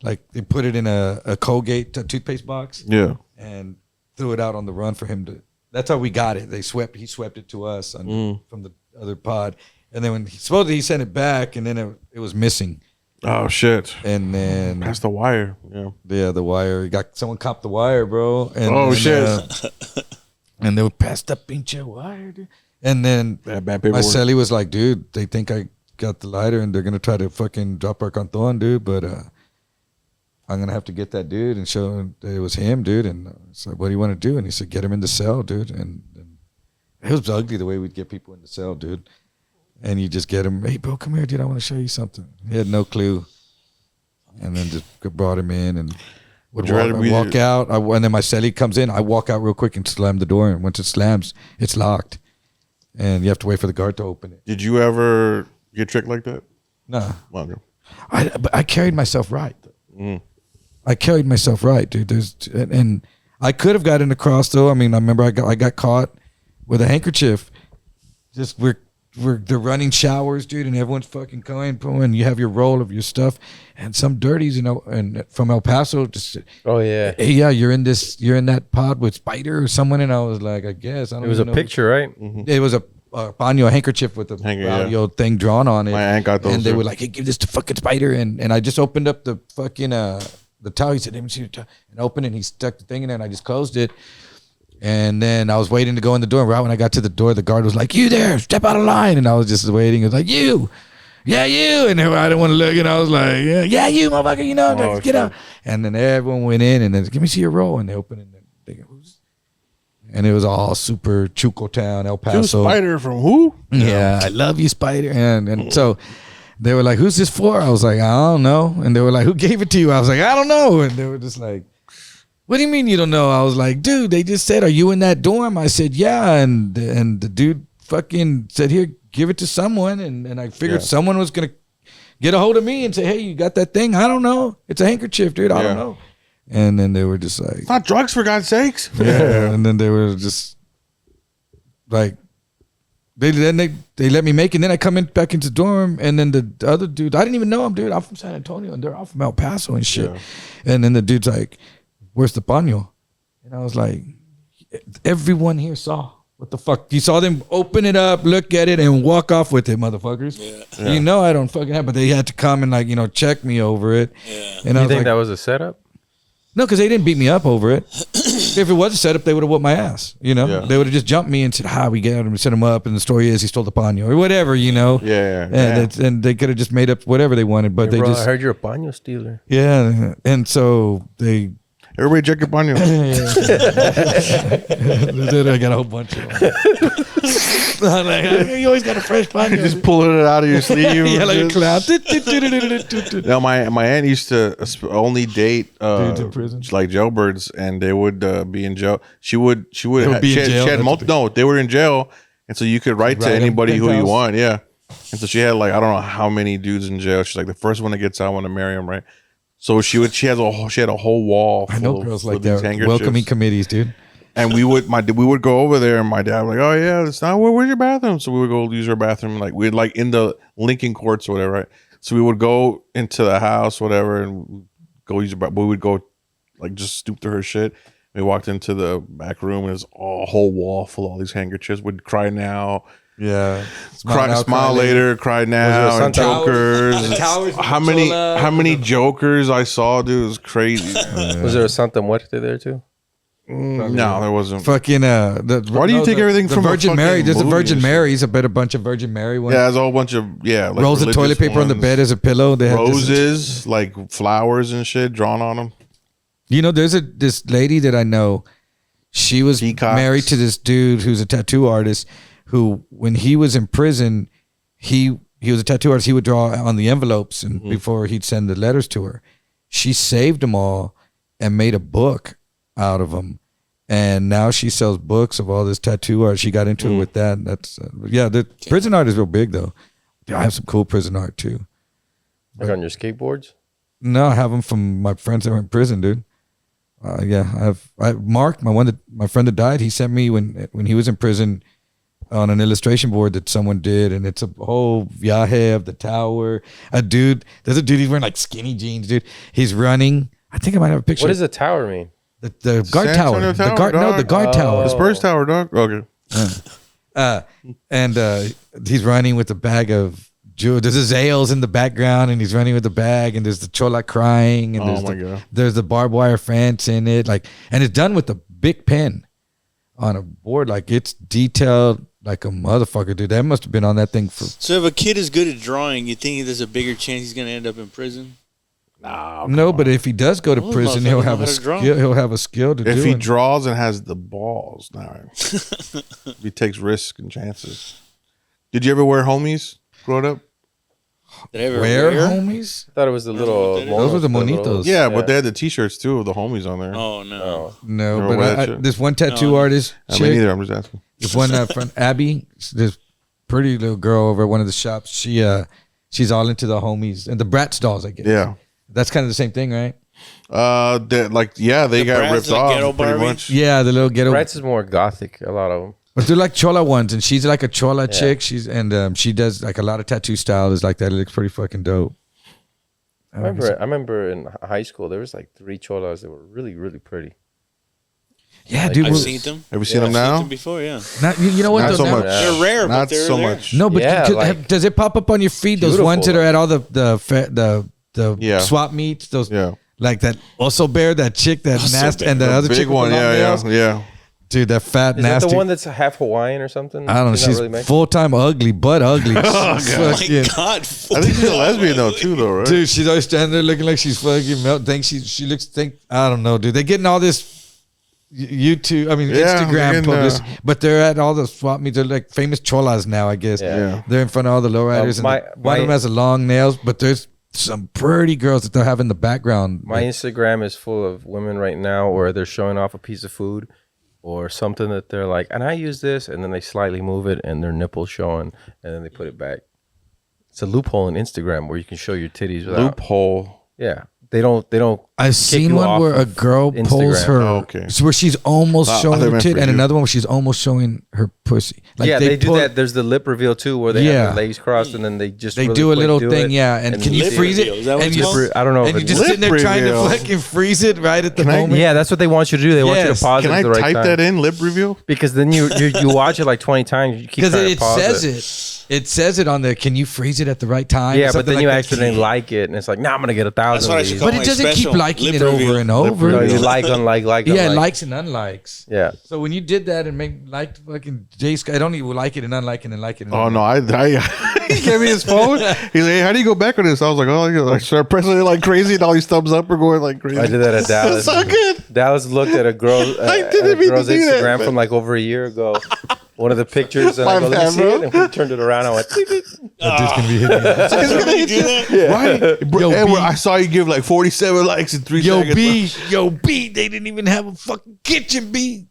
like they put it in a Colgate toothpaste box. Yeah. And threw it out on the run for him to. That's how we got it. He swept it to us from the other pod. And then supposedly he sent it back, and then it was missing. Oh shit! And then that's the wire. Yeah, the wire. Someone copped the wire, bro. And shit! And they would pass the pinche wire, dude. And then my celly was like, dude, they think I got the lighter, and they're gonna try to fucking drop our canton, dude. But I'm gonna have to get that dude and show him that it was him, dude. And I said, what do you want to do? And he said, get him in the cell, dude. And it was ugly the way we'd get people in the cell, dude. And you just get him, hey, bro, come here, dude. I want to show you something. He had no clue. And then just brought him in and would walk out. And then my celly comes in. I walk out real quick and slam the door. And once it slams, it's locked. And you have to wait for the guard to open it. Did you ever get tricked like that? No. Okay. But I carried myself right. I carried myself right, dude. And I could have gotten across, though. I mean, I remember I got caught with a handkerchief. They're running showers, dude, and everyone's fucking going, and you have your roll of your stuff, and some dirties, and from El Paso just, hey, yeah, you're in that pod with Spider or someone, and I was like, I guess I don't. It was a picture, right? Mm-hmm. It was a paño, a handkerchief with a radio thing drawn on it. My aunt got those, and they were like, hey, give this to fucking Spider, and I just opened up the fucking the towel. He said, let me see your towel, and opened it, and he stuck the thing in there, and I just closed it. And then I was waiting to go in the door. And right when I got to the door, the guard was like, you there, step out of line. And I was just waiting. It was like, you. Yeah, you. And I didn't want to look. And I was like, yeah, you, motherfucker, get out. And then everyone went in and then, let me see your roll. And they opened it. And it was all super Chuco Town, El Paso. Spider from who? Yeah, I love you, Spider. And so they were like, who's this for? I was like, I don't know. And they were like, who gave it to you? I was like, I don't know. And they were just like, what do you mean you don't know? I was like, dude, they just said, are you in that dorm? I said, yeah. And the dude fucking said, here, give it to someone. And I figured someone was going to get a hold of me and say, hey, you got that thing? I don't know. It's a handkerchief, dude. I don't know. And then they were just like, it's not drugs, for God's sakes. Yeah. And then they were just like, they let me make it. And then I come back into the dorm. And then the other dude, I didn't even know him, dude. I'm from San Antonio. And they're all from El Paso and shit. Yeah. And then the dude's like, where's the paño? And I was like, everyone here saw. What the fuck? You saw them open it up, look at it, and walk off with it, motherfuckers. Yeah. You know I don't fucking have, but they had to come and like, you know, check me over it. Yeah. And you think that was a setup? No, because they didn't beat me up over it. If it was a setup, they would have whooped my ass. You know, they would have just jumped me and said, we got him, set him up, and the story is he stole the paño or whatever, you know. And they could have just made up whatever they wanted, but bro, I heard you're a paño stealer. Yeah, and so they. Everybody check your paño. I got a whole bunch of them. You always got a fresh paño. Just pulling it out of your sleeve. Yeah, like a clown. Now, my aunt used to only date dudes in prison, like jailbirds, and they would be in jail. She had multiple. No, they were in jail, and so you could write to anybody who you want. Yeah, and so she had like I don't know how many dudes in jail. She's like the first one that gets out, I want to marry him, right? So she had a whole wall. I know girls like that. Welcoming committees, dude. And we would go over there, and my dad was like, "Oh yeah, it's not where's your bathroom?" So we would go use her bathroom, like we'd like in the Lincoln Courts or whatever, right? So we would go into the house, whatever, and go use her bathroom. We would go like just stoop to her shit. We walked into the back room, and there's a whole wall full of all these handkerchiefs. We'd cry now. Yeah, smile later, cry now, and jokers. How many jokers I saw, dude? It was crazy. Was there a Santa Muerte there too? No, there wasn't. Fucking why do you take everything from Virgin Mary? There's a Virgin Mary's. I bet a bunch of Virgin Mary ones. Yeah, there's a whole bunch of like rolls of toilet paper on the bed as a pillow. They roses, like flowers and shit drawn on them. You know, there's this lady that I know. She was married to this dude who's a tattoo artist. Who, when he was in prison, he was a tattoo artist. He would draw on the envelopes and before he'd send the letters to her. She saved them all and made a book out of them. And now she sells books of all this tattoo art. She got into it with that. That's the prison art is real big though. I have some cool prison art too. Like on your skateboards? No, I have them from my friends that were in prison, dude. Mark, my friend that died. He sent me when he was in prison. On an illustration board that someone did, and it's a whole viaje of the tower. There's a dude, he's wearing like skinny jeans, dude. He's running. I think I might have a picture. What does the tower mean? The guard tower. The guard tower. The Spurs tower, dog. Okay. And he's running with a bag of jewels. There's Azales in the background, and he's running with the bag, and there's the chola crying, and there's the barbed wire fence in it, and it's done with a big pen on a board, like it's detailed. Like a motherfucker, dude. That must have been on that thing for. So if a kid is good at drawing, you think there's a bigger chance he's going to end up in prison? No, but if he does go to prison, he'll have a skill. He'll have a skill to do it. If he draws and has the balls, he takes risks and chances. Did you ever wear homies growing up? Did I ever wear homies? I thought it was the little. Those were the monitos. Yeah, but they had the T-shirts too of the homies on there. Oh no, no. But this one tattoo artist. I mean, neither. I'm just asking. This one friend Abby, this pretty little girl over at one of the shops. She's all into the homies and the Bratz dolls. I guess. Yeah, that's kind of the same thing, right? They got ripped off pretty much. Yeah, the little ghetto. Bratz is more gothic. A lot of them. But they're like chola ones, and she's like a chola chick. She does like a lot of tattoo style is like that. It looks pretty fucking dope. I remember in high school there was like 3 cholas that were really, really pretty. Yeah, dude. I've seen them. Have you seen them now? I've seen them before, yeah. You know what? Not so much. They're rare, but they're so there. much. No, but does it pop up on your feed? Those ones that are at all the swap meets. Those like that Oso Bear, that chick, that nasty, and the other big chick one. Yeah. Dude, that fat is nasty. Is that the one that's half Hawaiian or something? I don't know. She's really full-time ugly, but ugly. Oh my God. I think she's a lesbian though, right? Dude, she's always standing there looking like she's fucking melt. I don't know, dude. They're getting all this Instagram publicity, but they're at all the swap meets. They're like famous cholas now, I guess. Yeah. They're in front of all the lowriders. One of them has long nails, but there's some pretty girls that they'll have in the background. My Instagram is full of women right now where they're showing off a piece of food or something that they're like, and I use this, and then they slightly move it and their nipples showing, and then they put it back. It's a loophole in Instagram where you can show your titties without. Loophole. Yeah. They don't. I've seen one where a girl pulls her, where she's almost showing her tit, and another one where she's almost showing her pussy. Like they do that. There's the lip reveal too, where they have their legs crossed, and then they just really do a little thing, and can you freeze it? And I don't know. And you're just sitting there trying to fucking freeze it right at the moment. Yeah, that's what they want you to do. They want you to pause it at the right time. Can I type that in, lip reveal? Because then you watch it like 20 times. Because it says it. It says it on there. Can you freeze it at the right time? Yeah, but then you accidentally like it, and it's like, nah, I'm gonna get 1,000 of these. But it doesn't keep liking it over and over. No, you like, unlike. Yeah, likes and unlikes. Yeah. So when you did that and liked fucking Jay Scott, I don't even like it and unlike it and like it. Oh no, I he gave me his phone. He's like, hey, how do you go back on this? I was like, oh, I start pressing it like crazy, and all these thumbs up are going like crazy. I did that at Dallas. So good. Dallas looked at a girl's Instagram from like over a year ago. One of the pictures, and I go, let me see it. And we turned it around. I went, that dude's gonna be hitting you. It's gonna hit that? Yeah. Right. Bro, Edward, I saw you give like 47 likes in 3 seconds. Yo, B, they didn't even have a fucking kitchen, B.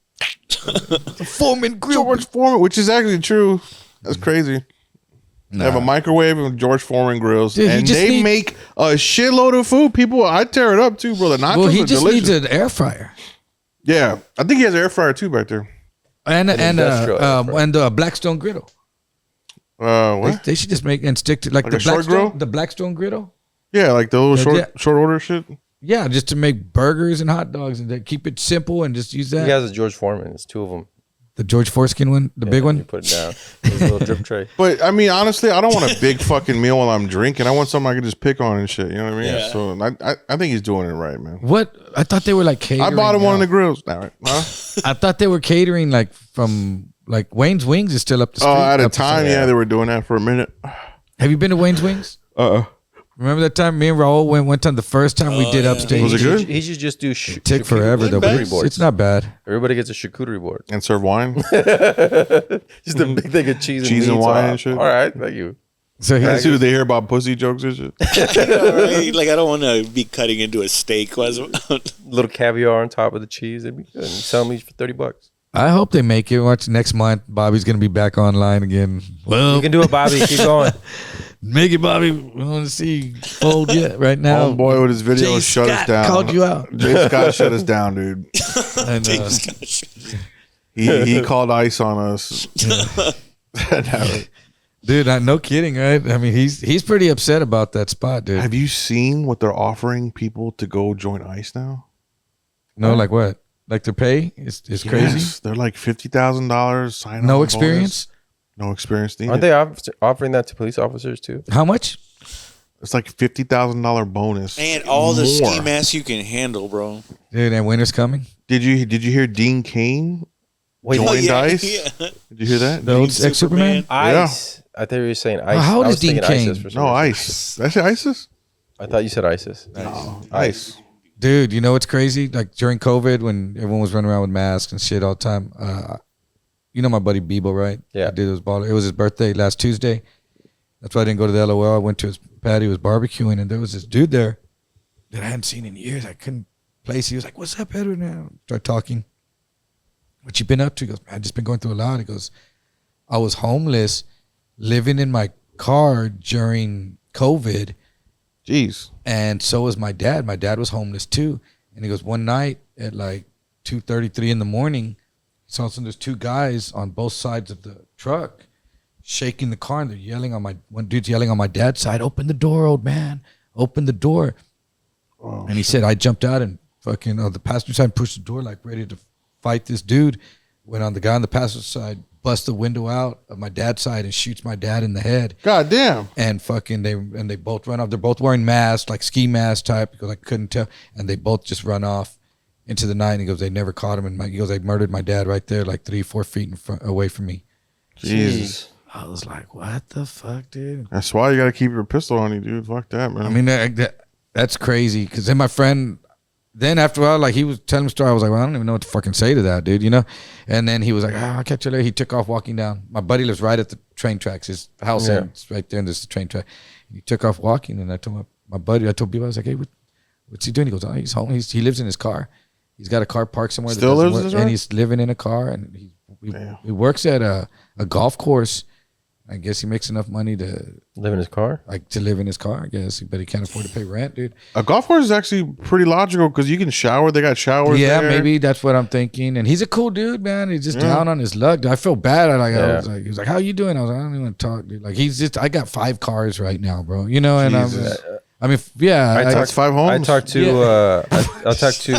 The Foreman grill. George Foreman, which is actually true. That's crazy. They have a microwave and George Foreman grills. Dude, and they make a shitload of food. People, I tear it up too, bro. The nachos are delicious. Well, he just needs an air fryer. Yeah. I think he has an air fryer too back there. And the Blackstone griddle. What? They should just make and stick to like the Blackstone, the Blackstone griddle. Yeah, like the little short order shit. Yeah, just to make burgers and hot dogs and keep it simple and just use that. He has a George Foreman. It's 2 of them. The George Foreskin one, the big one. You put it down. His little drip tray. But I mean, honestly, I don't want a big fucking meal while I'm drinking. I want something I can just pick on and shit. You know what I mean? Yeah. So I think he's doing it right, man. What? I thought they were like catering. I bought him one of the grills. All right. Huh? I thought they were catering like from like Wayne's Wings is still up the street. Oh, at a time, yeah, they were doing that for a minute. Have you been to Wayne's Wings? Remember that time me and Raul went one time, the first time we did upstage? Was it good? He should just do it took forever though, but it's not bad. Everybody gets a charcuterie board. And serve wine? Just a big thing of cheese and wine and shit? All right, thank you. So they hear about pussy jokes and shit? Right? Like, I don't want to be cutting into a steak. Little caviar on top of the cheese. It'd be good. And sell them each for $30. I hope they make it. Watch next month. Bobby's going to be back online again. Well, you can do it, Bobby. Keep going. Make it, Bobby. We want to see fold yet right now. Homeboy with his video shut us down. Called you out. Jay Scott shut us down, dude. And, he called ice on us. Dude, no kidding, right? I mean, he's pretty upset about that spot, dude. Have you seen what they're offering people to go join ICE now? No, like what? Like their pay is crazy. They're like $50,000 sign. No experience. Bonus. No experience needed. Aren't they offering that to police officers too? How much? It's like $50,000 bonus. And all the ski masks you can handle, bro. Dude, and winter's coming. Did you hear Dean Cain joined ICE? Yeah. Did you hear that? The old ex-Superman? ICE. Yeah. I thought you were saying ICE. How old is Dean Cain? No, ICE. Did I say ISIS? I thought you said ISIS. No, ICE. Dude, you know what's crazy? Like during COVID, when everyone was running around with masks and shit all the time. You know my buddy Bebo, right? Yeah. It was his birthday last Tuesday. That's why I didn't go to the LOL. I went to his patio. He was barbecuing, and there was this dude there that I hadn't seen in years. I couldn't place. He was like, "What's up, Edward?" Now start talking. What you been up to? He goes, "Man, I just been going through a lot." He goes, "I was homeless, living in my car during COVID." Jeez. And so was my dad. My dad was homeless too. And he goes, one night at like 2:33 in the morning, he saw there's 2 guys on both sides of the truck shaking the car, and they're yelling on one dude's yelling on my dad's side, "Open the door, old man. Open the door." Oh, and he said, I jumped out and fucking the passenger side pushed the door like ready to fight this dude. Went on the guy on the passenger side, busts the window out of my dad's side and shoots my dad in the head. God damn. And fucking they both run off. They're both wearing masks, like ski mask type, because I couldn't tell. And they both just run off into the night. And he goes, they never caught him. And he goes, they murdered my dad right there, like 3-4 feet away from me. Jesus. I was like, what the fuck, dude? That's why you got to keep your pistol on you, dude. Fuck that, man. I mean, that's crazy. Because then my friend, then after a while, like he was telling me a story, I was like, well, I don't even know what to fucking say to that, dude, you know? And then he was like, I'll catch you later. He took off walking down. My buddy lives right at the train tracks. His house is right there, and there's the train track. He took off walking, and I told my buddy, I told people, I was like, hey, what's he doing? He goes, oh, he's home. He lives in his car. He's got a car parked somewhere. Still lives in his car? And he's living in a car, and he works at a golf course I guess he makes enough money to live in his car. To live in his car, I guess, but he can't afford to pay rent, dude. A golf course is actually pretty logical because you can shower. They got showers. Yeah, there. maybe that's what I'm thinking. And he's a cool dude, man. He's just down on his luck. I feel bad. I was like, he was like, "How you doing?" I was like, "I don't even want to talk, dude." Like I got 5 cars right now, bro. You know, and I that's 5 homes. I talked to. I talked to.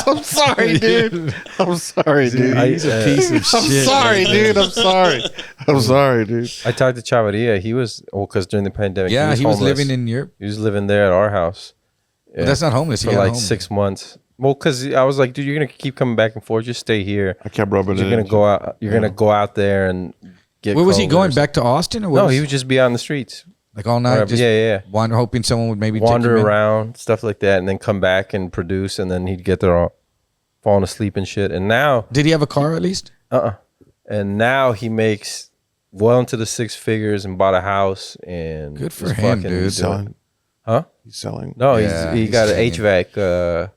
I'm sorry, dude. I'm sorry, dude. He's a piece of shit. I'm sorry, dude. I'm sorry. I'm sorry, dude. I talked to Chavarria. He was because during the pandemic, he was living in Europe. He was living there at our house. Yeah. But that's not homeless. For like 6 months. Well, because I was like, dude, you're gonna keep coming back and forth. Just stay here. I kept rubbing it. You're gonna go out. You're gonna go out there and get. Where was he going? Back to Austin, or what? No, he would just be out on the streets. Like all night, just wander, hoping someone would maybe wander around, stuff like that, and then come back and produce, and then he'd get there all falling asleep and shit. And now, did he have a car at least? And now he makes well into the 6 figures and bought a house. And good for him, dude. He's selling. Huh? He's selling. No, he got an HVAC,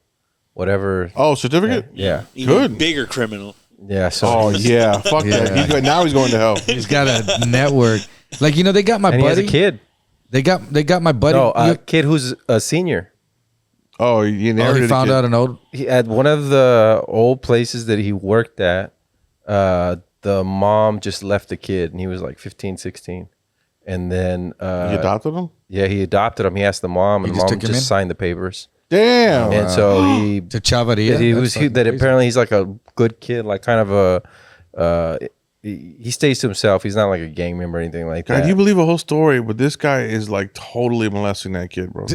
whatever. Oh, certificate. Yeah. Good. Bigger criminal. Yeah. So oh yeah. Fuck that. Now he's going to hell. He's got a network. Like, you know, they got my buddy. He has a kid. They got my buddy. No, a kid who's a senior. Oh, he found out an old. He at one of the old places that he worked at. The mom just left the kid, and he was like 15, 16. And then he adopted him. Yeah, he adopted him. He asked the mom, and the mom just signed the papers. Damn. And so he to Chavarria. Apparently he's like a good kid, like kind of a. He stays to himself. He's not like a gang member or anything like that. God, you believe a whole story, but this guy is like totally molesting that kid, bro.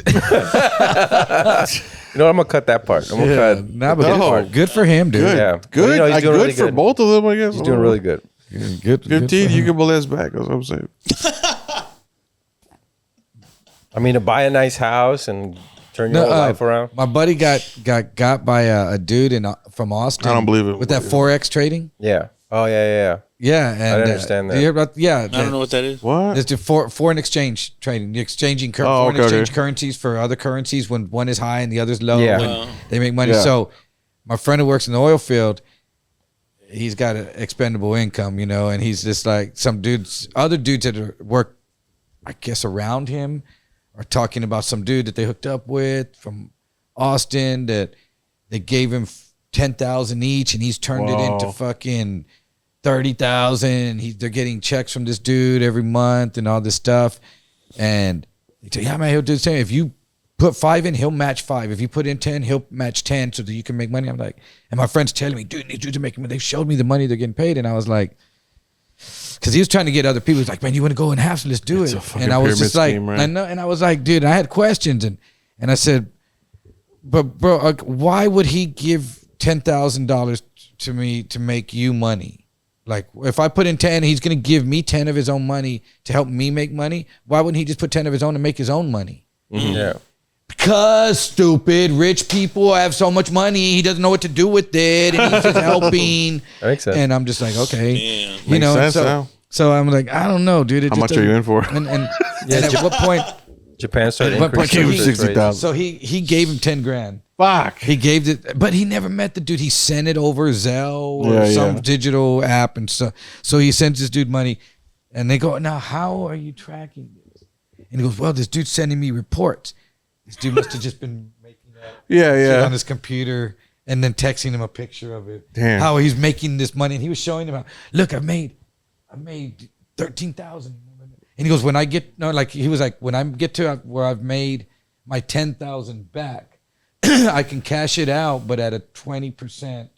You know, I'm gonna cut that part. I'm gonna cut that part. Good for him, dude. Good, yeah. good. You know, good really for both of them, I guess. He's doing really good. Good. 15, you can molest back. That's what I'm saying. I mean, to buy a nice house and turn your whole life around. My buddy got by a dude from Austin. I don't believe it. With that Forex trading. Yeah. Oh yeah. Yeah, and I understand that. Do you hear about? Yeah, I don't know what that is. What? It's the foreign exchange trading. You're exchanging foreign exchange currencies for other currencies when one is high and the other's low. Yeah. They make money. Yeah. So my friend who works in the oil field, he's got an expendable income, you know, and he's just like other dudes that work, I guess, around him are talking about some dude that they hooked up with from Austin that they gave him $10,000 each, and he's turned it into fucking $30,000. They're getting checks from this dude every month and all this stuff. And they say, yeah, man, he'll do the same. If you put 5 in, he'll match 5. If you put in 10, he'll match 10 so that you can make money. I'm like, and my friend's telling me, dude, these dudes are making money. They showed me the money they're getting paid. And I was like, because he was trying to get other people. He's like, man, you want to go in half? So let's do it. And I was just like, I know. And I was like, dude, I had questions. And I said, but bro, why would he give $10,000 to me to make you money? Like, if I put in 10, he's going to give me 10 of his own money to help me make money. Why wouldn't he just put 10 of his own and make his own money? Mm-hmm. Yeah. Because, stupid, rich people have so much money, he doesn't know what to do with it, and he's just helping. That makes sense. And I'm just like, okay. Damn. You know, makes sense now. So I'm like, I don't know, dude. How much are you in for? And at what point? Japan started What point increasing he- interest rates. So he gave him $10,000. Fuck. He gave it, but he never met the dude. He sent it over Zelle or some digital app, and so he sends this dude money, and they go, now how are you tracking this? And he goes, well, this dude's sending me reports. This dude must have just been making that shit on his computer and then texting him a picture of it. Damn. How he's making this money, and he was showing him, look, I made $13,000. And he goes, when I get when I get to where I've made my $10,000 back, I can cash it out, but at a 20%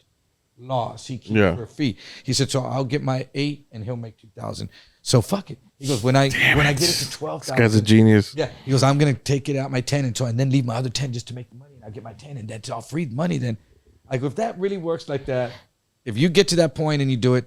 loss. He keeps for a fee. He said, so I'll get my 8 and he'll make 2,000. So fuck it. He goes, when I get it to 12,000. This guy's a genius. Yeah. He goes, I'm gonna take it out my 10 and then leave my other 10 just to make the money. And I'll get my 10 and that's all free money. Then I go, if that really works like that, if you get to that point and you do it,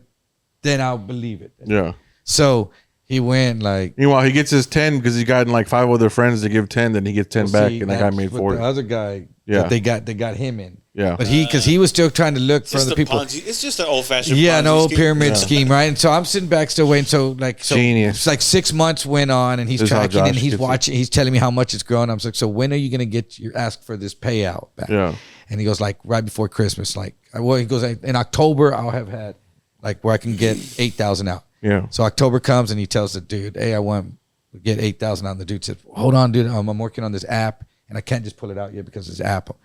then I'll believe it. Yeah. So he went like. Meanwhile, he gets his 10 because he's gotten like 5 other friends to give 10. Then he gets 10 back, and that guy made 40. The other guy, they got him in. Yeah, but because he was still trying to look for other people. It's just an old-fashioned an old scheme. pyramid scheme, right? And so I'm sitting back still waiting. So genius. It's like 6 months went on, and he's tracking and he's watching. He's telling me how much it's growing. I'm like, so when are you gonna get your ask for this payout back? Yeah. And he goes like right before Christmas. Like, well, he goes in October. I'll have had like where I can get 8,000 out. Yeah. So October comes and he tells the dude, hey, I want to get 8,000 on. The dude said, hold on, dude. I'm working on this app and I can't just pull it out yet because it's Apple.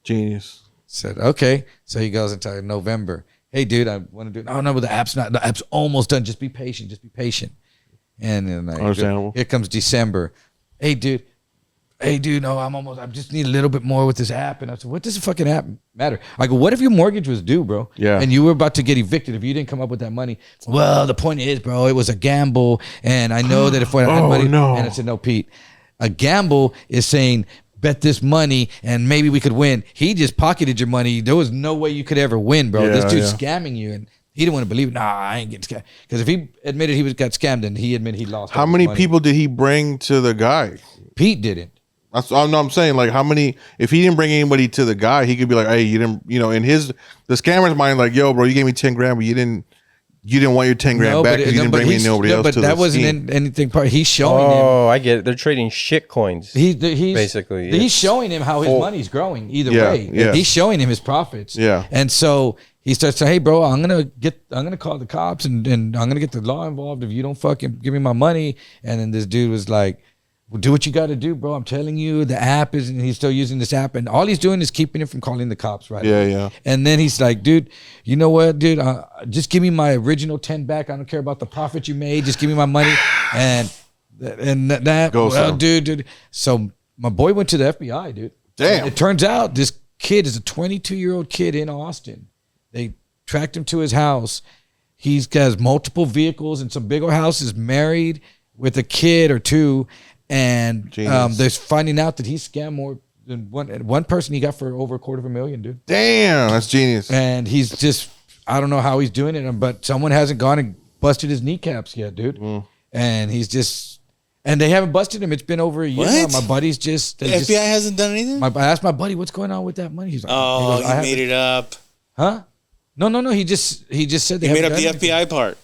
Genius. Said, okay. So he goes until November. Hey, dude, I want to do it. Oh, no, but the app's almost done. Just be patient. And then Understandable. Here comes December. Hey, dude, no, I just need a little bit more with this app. And I said, what does the fucking app matter? I go, what if your mortgage was due, bro? Yeah. And you were about to get evicted if you didn't come up with that money? Well, the point is, bro, it was a gamble. And I know that if I had money. No. And I said, no, Pete, a gamble is saying, bet this money and maybe we could win. He just pocketed your money. There was no way you could ever win, bro. This dude's scamming you. And he didn't want to believe it. Nah, I ain't getting scammed. Because if he admitted he got scammed, then he admitted he lost. How many people did he bring to the guy? Pete didn't. I'm saying, like, how many, if he didn't bring anybody to the guy, he could be like, hey, you didn't, in the scammer's mind, like, yo, bro, you gave me 10 grand, but you didn't want your 10 grand back because you didn't bring me nobody else to the scheme. But that wasn't anything. He's showing him. Oh, I get it. They're trading shit coins. He's basically. He's showing him how his money's growing either way. Yeah. He's showing him his profits. Yeah. And so he starts saying, hey, bro, I'm gonna call the cops and I'm gonna get the law involved if you don't fucking give me my money. And then this dude was like, well, do what you got to do, bro. I'm telling you, the app is, and he's still using this app, and all he's doing is keeping it from calling the cops, right? Yeah. And then he's like, dude, you know what, dude? Just give me my original 10 back. I don't care about the profit you made. Just give me my money. And that, dude. So my boy went to the FBI, dude. Damn. And it turns out this kid is a 22-year-old kid in Austin. They tracked him to his house. He's got multiple vehicles and some big old houses, married with a kid or two. And they're finding out that he scammed more than one person he got for over $250,000, dude. Damn, that's genius. And he's just, I don't know how he's doing it, but someone hasn't gone and busted his kneecaps yet, dude. And he's just, and they haven't busted him. It's been over a year now. My buddy's just. The FBI hasn't done anything? I asked my buddy, what's going on with that money? He's like, he made it up. Huh? No. He just said they made up the FBI part.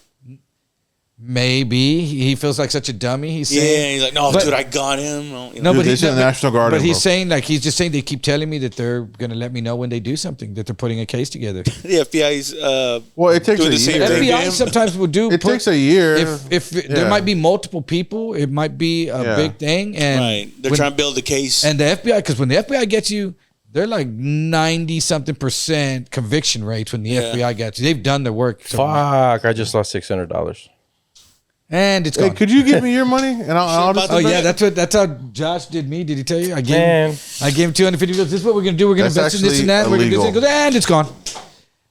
Maybe he feels like such a dummy. He's saying, he's like, no, dude, I got him. But he's in the National Guard. But he's saying, like, he's just saying they keep telling me that they're gonna let me know when they do something, that they're putting a case together. The FBI's well, it takes a year. FBI sometimes will do. It takes a year. If there might be multiple people, it might be a big thing. And they're trying to build the case. And the FBI, because when the FBI gets you, they're like 90-something% conviction rates when the FBI gets you. They've done their work. Fuck! I just lost $600. And it's gone. Hey, could you give me your money? And I'll just. Oh yeah, that's how Josh did me. Did he tell you? I gave him $250. This is what we're gonna do. We're gonna invest in this and that. We're gonna do this. He goes, and it's gone.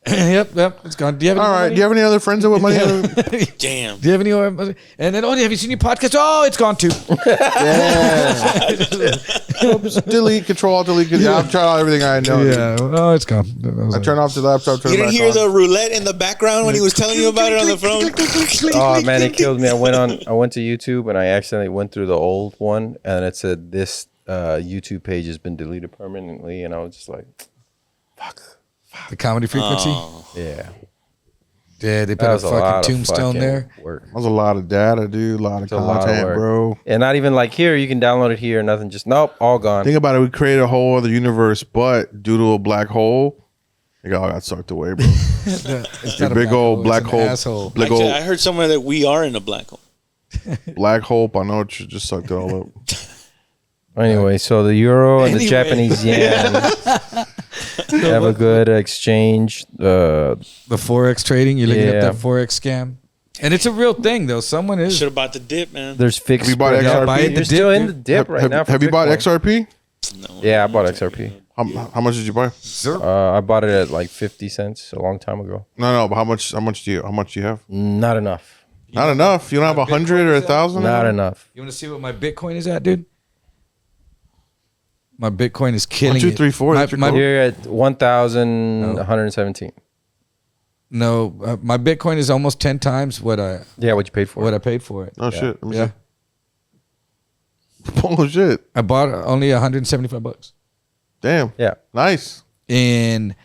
Yep, it's gone. Do you have any money? Do you have any other friends that with money? Damn. Do you have any other money? And then, have you seen your podcast? Oh, it's gone too. Oops, delete, control, delete. I've tried everything I know. Yeah. Oh, it's gone. I turn off the laptop. You didn't hear the roulette in the background when he was telling you about it on the phone? Oh man, it killed me. I went to YouTube and I accidentally went through the old one and it said this YouTube page has been deleted permanently, and I was just like, fuck. The comedy frequency? Yeah. Yeah, they put a fucking tombstone there. That was a lot of data, dude. A lot of content, bro. And not even like here, you can download it here, nothing. Just, nope, all gone. Think about it. We created a whole other universe, but due to a black hole, it all got sucked away, bro. It's not a big old black hole. Asshole. Actually, I heard somewhere that we are in a black hole. Black hole, I know it just sucked it all up. Anyway, so the euro and the Japanese yen have a good exchange. The Forex trading, you're looking at that Forex scam. And it's a real thing, though. Someone is. Should have bought the dip, man. There's fixed. Have you bought XRP? You're still in the dip right now. Have you bought XRP? No. Yeah, I bought XRP. How much did you buy? I bought it at like 50 cents a long time ago. No, but how much do you have? Not enough. Not enough. You don't have 100 or 1,000? Not enough. You want to see what my Bitcoin is at, dude? My Bitcoin is killing 1, 2, 3, 4. You're at 1,117. No, my Bitcoin is almost 10 times what you paid for. What I paid for it. Oh shit! Yeah. Oh shit! I bought only $175. Damn. Yeah. Nice. And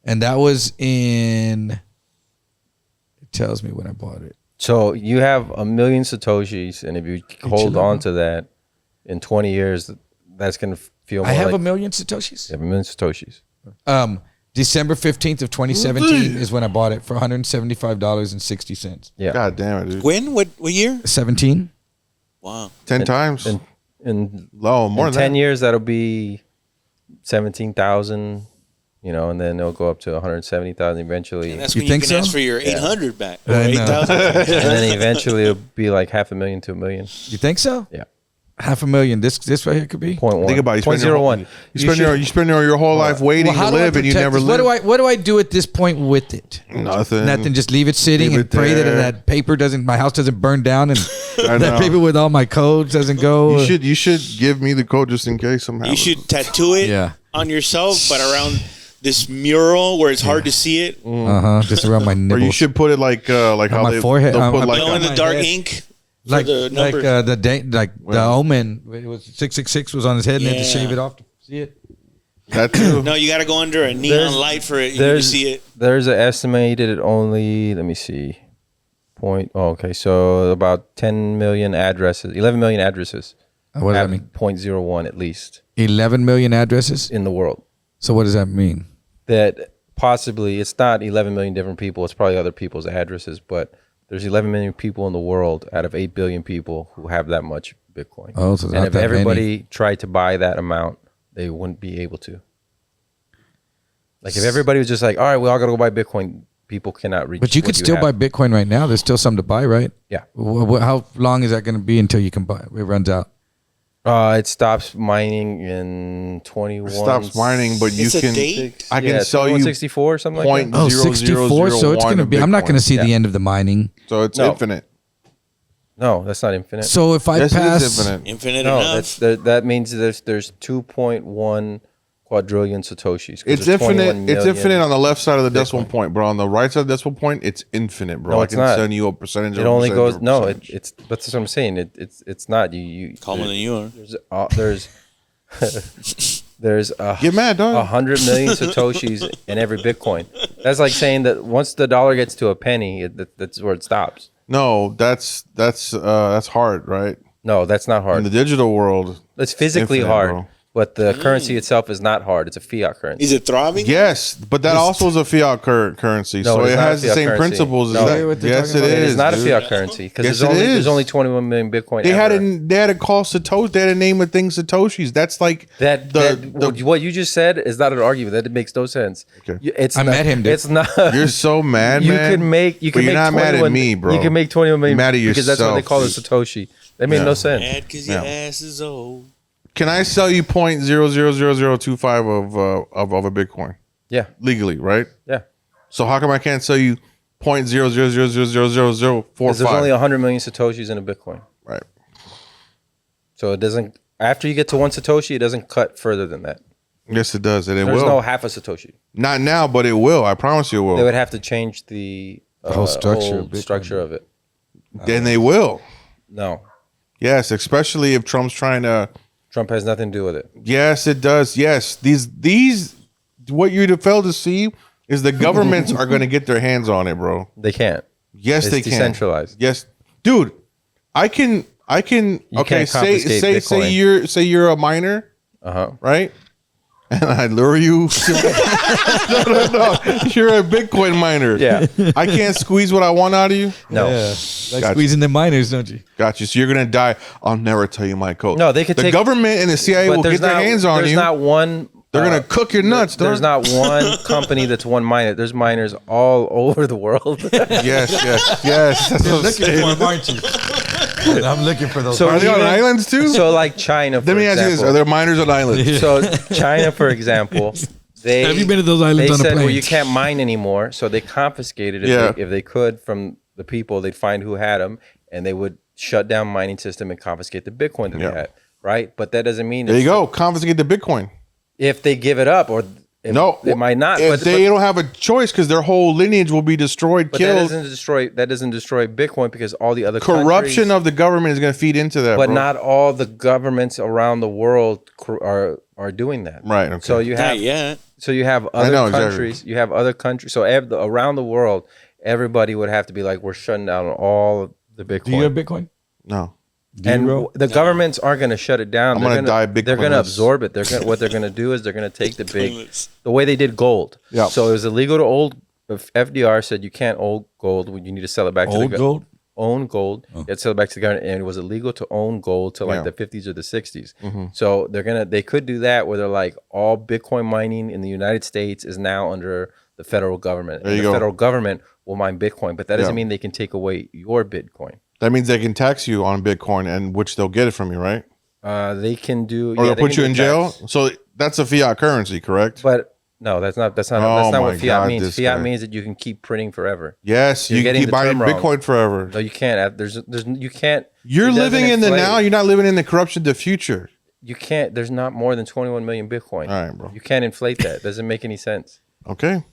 that was in. It tells me when I bought it. So you have 1 million Satoshis, and if you hold on to that in 20 years, that's gonna feel. More I have like 1 million Satoshis. You have 1 million Satoshis. December 15th of 2017 is when I bought it for $175.60. Yeah. God damn it, dude. When? What year? 17. Wow. 10 times. In low, more than 10 years, that'll be 17,000. And then it'll go up to 170,000 eventually. And that's when you can ask for your 800 back. Or 8,000. And then eventually it'll be like $500,000 to $1 million. You think so? Yeah. $500,000. This right here could be 0.1. Think about it. You spend your whole life waiting to live, and you never live. What do I do at this point with it? Nothing. Just leave it sitting and pray that paper my house doesn't burn down, and that paper with all my codes doesn't go. You should give me the code just in case somehow. You should tattoo it on yourself, but around this mural where it's hard to see it. Just around my nipples. Or you should put it like how my forehead. They'll put in the dark ink. Like the omen, it was 666 was on his head, and they had to shave it off to see it. That too. No, you got to go under a neon light for it. You can see it. There's an estimated only. Let me see. So about 10 million addresses, 11 million addresses. What does that mean? 0.01 at least. 11 million addresses in the world. So what does that mean? That possibly it's not 11 million different people. It's probably other people's addresses, but there's 11 million people in the world out of 8 billion people who have that much Bitcoin. Oh, so and if everybody tried to buy that amount, they wouldn't be able to. Like if everybody was just like, all right, we all got to go buy Bitcoin, people cannot reach. But you could still buy Bitcoin right now. There's still some to buy, right? Yeah. How long is that going to be until you can buy it? It runs out. It stops mining in 21. It stops mining, but you can. I can sell you 64 or something like that. 64. So it's going to be. I'm not going to see the end of the mining. So it's infinite. No, that's not infinite. So if I pass infinite enough. That means there's 2.1 quadrillion satoshis. It's infinite. It's infinite on the left side of the decimal point, bro. On the right side of the decimal point, it's infinite, bro. No, I can send you a percentage. It only goes. No, it's. That's what I'm saying. It's not. You calmer than you are. There's get mad, dog. 100 million satoshis in every Bitcoin. That's like saying that once the dollar gets to a penny, that's where it stops. No, that's hard, right? No, that's not hard. In the digital world, it's physically hard. Bro. But the currency itself is not hard. It's a fiat currency. Is it throbbing? Yes, but that also is a fiat currency. No, so it has the same principles as that. Yes, it is. It is not a fiat currency because there's only 21 million Bitcoin. They had to call Satoshi. They had to name a thing Satoshis. That's like what you just said is not an argument. That makes no sense. Okay. I met him. Dude. It's not. You're so mad, man. You can make not mad at me, bro. You can make 21 million mad at yourself, because that's what they call it Satoshi. That made no sense. Mad because your ass is old. Can I sell you 0.000025 of a Bitcoin? Yeah. Legally, right? Yeah. So how come I can't sell you 0.00000045? Because there's only 100 million Satoshis in a Bitcoin. Right. So it doesn't, after you get to one Satoshi, it doesn't cut further than that. Yes, it does. And it will. There's no half a Satoshi. Not now, but it will. I promise you it will. They would have to change the whole structure of it. Then they will. No. Yes, especially if Trump's trying to... Trump has nothing to do with it. Yes, it does. Yes. These what you fail to see is the governments are going to get their hands on it, bro. They can't. Yes, they can. Decentralized. Yes. Dude, I can okay, say you're a miner. Right? And I lure you. No. You're a Bitcoin miner. Yeah. I can't squeeze what I want out of you. No. Yeah. Like squeezing the miners, don't you? Got you. So you're gonna die. I'll never tell you my code. No, they could. The government and the CIA will get their hands on you. There's not one. They're gonna cook your nuts. There's not one company that's one miner. There's miners all over the world. Yes. That's You're looking for them, aren't you? I'm looking for those. So are they on islands too? So like China, for Let me ask you this: are there miners on islands? So China, for example, have you been to those islands on a plane? They said, well, you can't mine anymore, so they confiscated it if they could from the people. They'd find who had them, and they would shut down mining system and confiscate the Bitcoin that they had. Right, but that doesn't mean there you go. Confiscate the Bitcoin if they give it up, or it might not. If they don't have a choice, because their whole lineage will be destroyed, killed. That doesn't destroy Bitcoin because all the other corruption of the government is going to feed into that. But not all the governments around the world are doing that. Right. Okay. So you have other countries. Exactly. You have other countries. So around the world, everybody would have to be like, we're shutting down all of the Bitcoin. Do you have Bitcoin? No. Zero? And the governments aren't going to shut it down. I'm gonna die Bitcoin. They're going to absorb it. What they're going to do is they're going to take the way they did gold. Yeah. So it was illegal to own. FDR said you can't own gold. You need to sell it back to the gold. Own gold. You had to sell it back to the government, and it was illegal to own gold till like the 50s or the 60s. So they could do that where they're like all Bitcoin mining in the United States is now under the federal government. And the federal government will mine Bitcoin, but that doesn't mean they can take away your Bitcoin. That means they can tax you on Bitcoin, and which they'll get it from you, right? They can do, or they'll put you in jail. So that's a fiat currency, correct? But no, that's not what fiat means. Fiat means that you can keep printing forever. Yes, you can keep buying Bitcoin forever. No, you can't. You can't. You're living in the now. You're not living in the corruption of the future. You can't. There's not more than 21 million Bitcoin. All right, bro. You can't inflate that. It doesn't make any sense. Okay.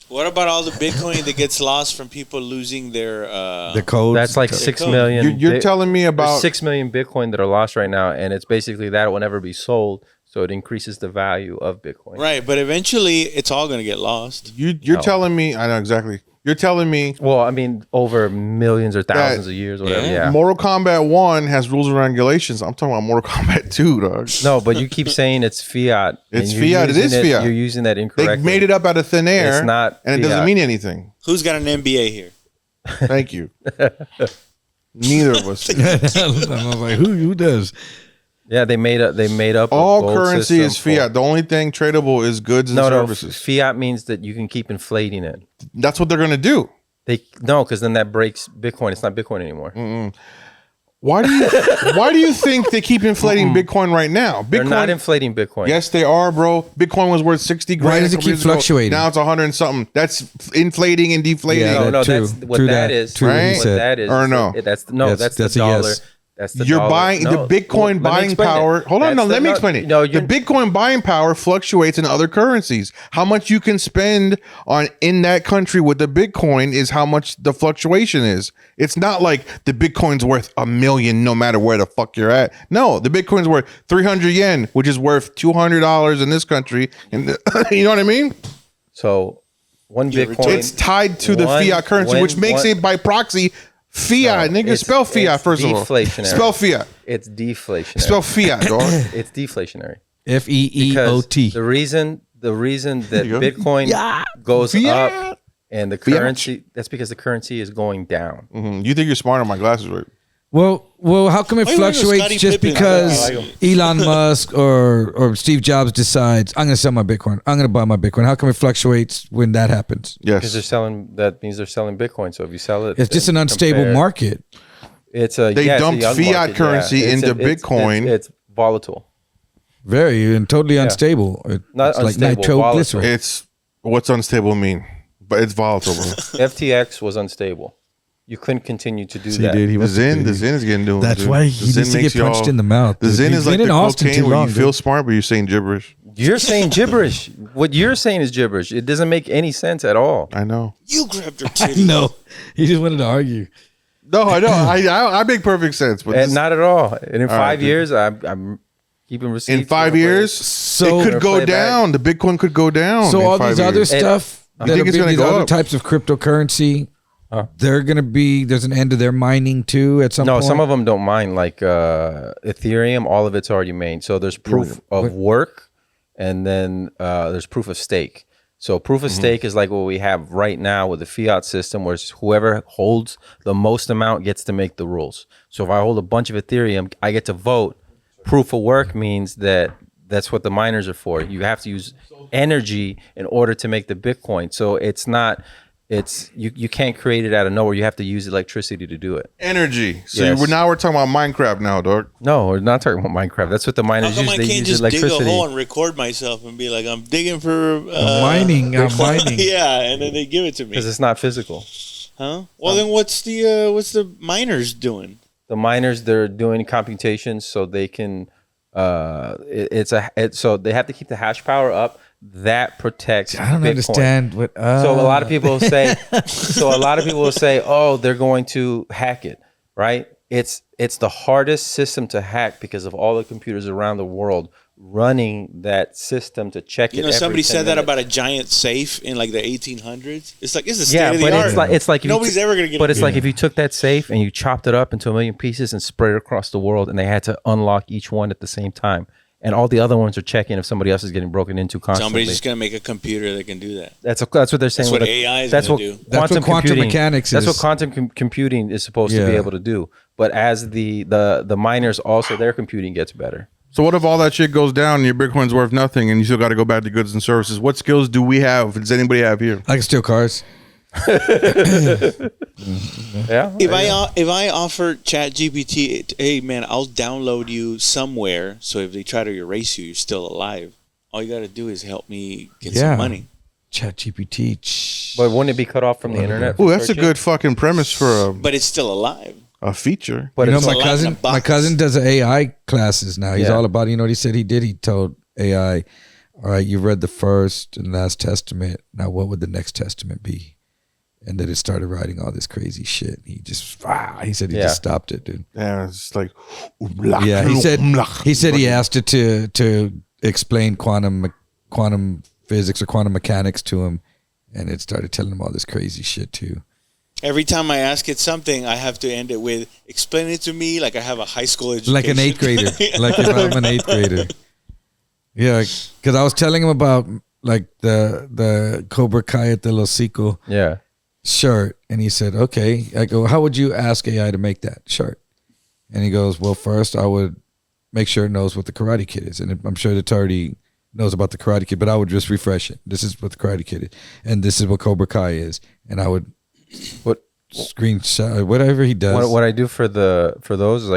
What about all the Bitcoin that gets lost from people losing their the code? That's like 6 million. You're telling me about 6 million Bitcoin that are lost right now, and it's basically that it will never be sold, so it increases the value of Bitcoin. Right, but eventually it's all going to get lost. You're telling me, I know exactly. You're telling me. Well, I mean, over millions or thousands of years, or whatever. Yeah. Mortal Kombat 1 has rules and regulations. I'm talking about Mortal Kombat 2, dog. No, but you keep saying it's fiat. It's fiat. It is fiat. You're using that incorrectly. They made it up out of thin air. It's not, and it doesn't mean anything. Who's got an MBA here? Thank you. Neither of us. I'm like, who does? Yeah, they made up. All currency is fiat. The only thing tradable is goods and services. Fiat means that you can keep inflating it. That's what they're going to do. Because then that breaks Bitcoin. It's not Bitcoin anymore. Why do you think they keep inflating Bitcoin right now? They're not inflating Bitcoin. Yes, they are, bro. Bitcoin was worth 60 grand. Why does it keep fluctuating? Now it's 100 and something. That's inflating and deflating. Yeah, no, that's what that is. Right? What that is. Or no? That's the dollar. Yes. That's the You're dollar. buying the Bitcoin buying power. Hold on, let me explain it. No, the Bitcoin buying power fluctuates in other currencies. How much you can spend in that country with the Bitcoin is how much the fluctuation is. It's not like the Bitcoin's worth $1 million no matter where the fuck you're at. No, the Bitcoin's worth 300 yen, which is worth $200 in this country. And you know what I mean? So one Bitcoin. It's tied to the fiat currency, which makes it by proxy. Fiat, nigga. Spell fiat first of all. Spell fiat. It's deflationary. Spell fiat, dog. It's deflationary. FEEOT. The reason that Bitcoin goes up and the currency, that's because the currency is going down. You think you're smart on my glasses, right? Well, how come it fluctuates just because Elon Musk or Steve Jobs decides I'm going to sell my Bitcoin, I'm going to buy my Bitcoin? How come it fluctuates when that happens? Yes, because that means they're selling Bitcoin. So if you sell it, it's just an unstable market. They dumped fiat currency into Bitcoin. It's volatile, very and totally unstable. Not it's unstable, like nitroglycerin. It's what's unstable mean, but it's volatile. Bro. FTX was unstable. You couldn't continue to do that. Dude, the Zen is getting doing. That's why he needs to get punched in the mouth. The Zen is like the cocaine where you feel smart, but you're saying gibberish. You're saying gibberish. What you're saying is gibberish. It doesn't make any sense at all. I know. You grabbed her titty. No, he just wanted to argue. No, I know. I make perfect sense, but not at all. And in 5 years, I'm keeping receipts. In 5 years, so it could go down. The Bitcoin could go down. So all these other stuff that are these other up? types of cryptocurrency. They're gonna be. There's an end to their mining too at some point. No, some of them don't mine. Like Ethereum, all of it's already mined. So there's proof of work, and then there's proof of stake. So proof of stake is like what we have right now with the fiat system, where whoever holds the most amount gets to make the rules. So if I hold a bunch of Ethereum, I get to vote. Proof of work means that's what the miners are for. You have to use energy in order to make the Bitcoin. So it's not. You can't create it out of nowhere. You have to use electricity to do it. Energy. So Yes. we're talking about Minecraft now, dog. No, we're not talking about Minecraft. That's what the miners How come use. I They can't use just dig electricity. a hole and record myself and be like, I'm digging for mining. I'm mining. Yeah, and then they give it to me. Because it's not physical. Huh? Well, then what's the miners doing? The miners, they're doing computations so they can. So they have to keep the hash power up. That protects. I don't Bitcoin. understand what. So a lot of people say. Oh, they're going to hack it, right? It's the hardest system to hack because of all the computers around the world running that system to check it. Somebody said that about a giant safe in like the 1800s. It's like it's the state of the art. It's like nobody's ever gonna get. But it's like if you took that safe and you chopped it up into a million pieces and spread it across the world, and they had to unlock each one at the same time, and all the other ones are checking if somebody else is getting broken into constantly. Somebody's just gonna make a computer that can do that. That's what they're saying. That's what AI is gonna do. That's what quantum mechanics is. That's what quantum computing is supposed to be able to do. But as the miners also, their computing gets better. So what if all that shit goes down and your Bitcoin's worth nothing and you still got to go back to goods and services? What skills do we have? Does anybody have here? I can steal cars. Yeah. If I offer ChatGPT, hey man, I'll download you somewhere. So if they try to erase you, you're still alive. All you got to do is help me get some money. ChatGPT. But wouldn't it be cut off from the internet? Oh, that's a good fucking premise for but it's still alive. a feature. But my cousin does AI classes now. He's all about, what he said he did? He told AI, all right, you've read the first and last testament. Now what would the next testament be? And then it started writing all this crazy shit. He just, he said he just stopped it, dude. Yeah, it's like, he said he asked it to explain quantum physics or quantum mechanics to him, and it started telling him all this crazy shit too. Every time I ask it something, I have to end it with, explain it to me like I have a high school education. Like an 8th grader. Like if I'm an 8th grader. Yeah, because I was telling him about like the Cobra Kai at the Los Hocico shirt, and he said, okay. I go, how would you ask AI to make that shirt? And he goes, well, first I would make sure it knows what the Karate Kid is, and I'm sure it already knows about the Karate Kid, but I would just refresh it. This is what the Karate Kid is, and this is what Cobra Kai is, and I would screenshot whatever he does. What I do for those is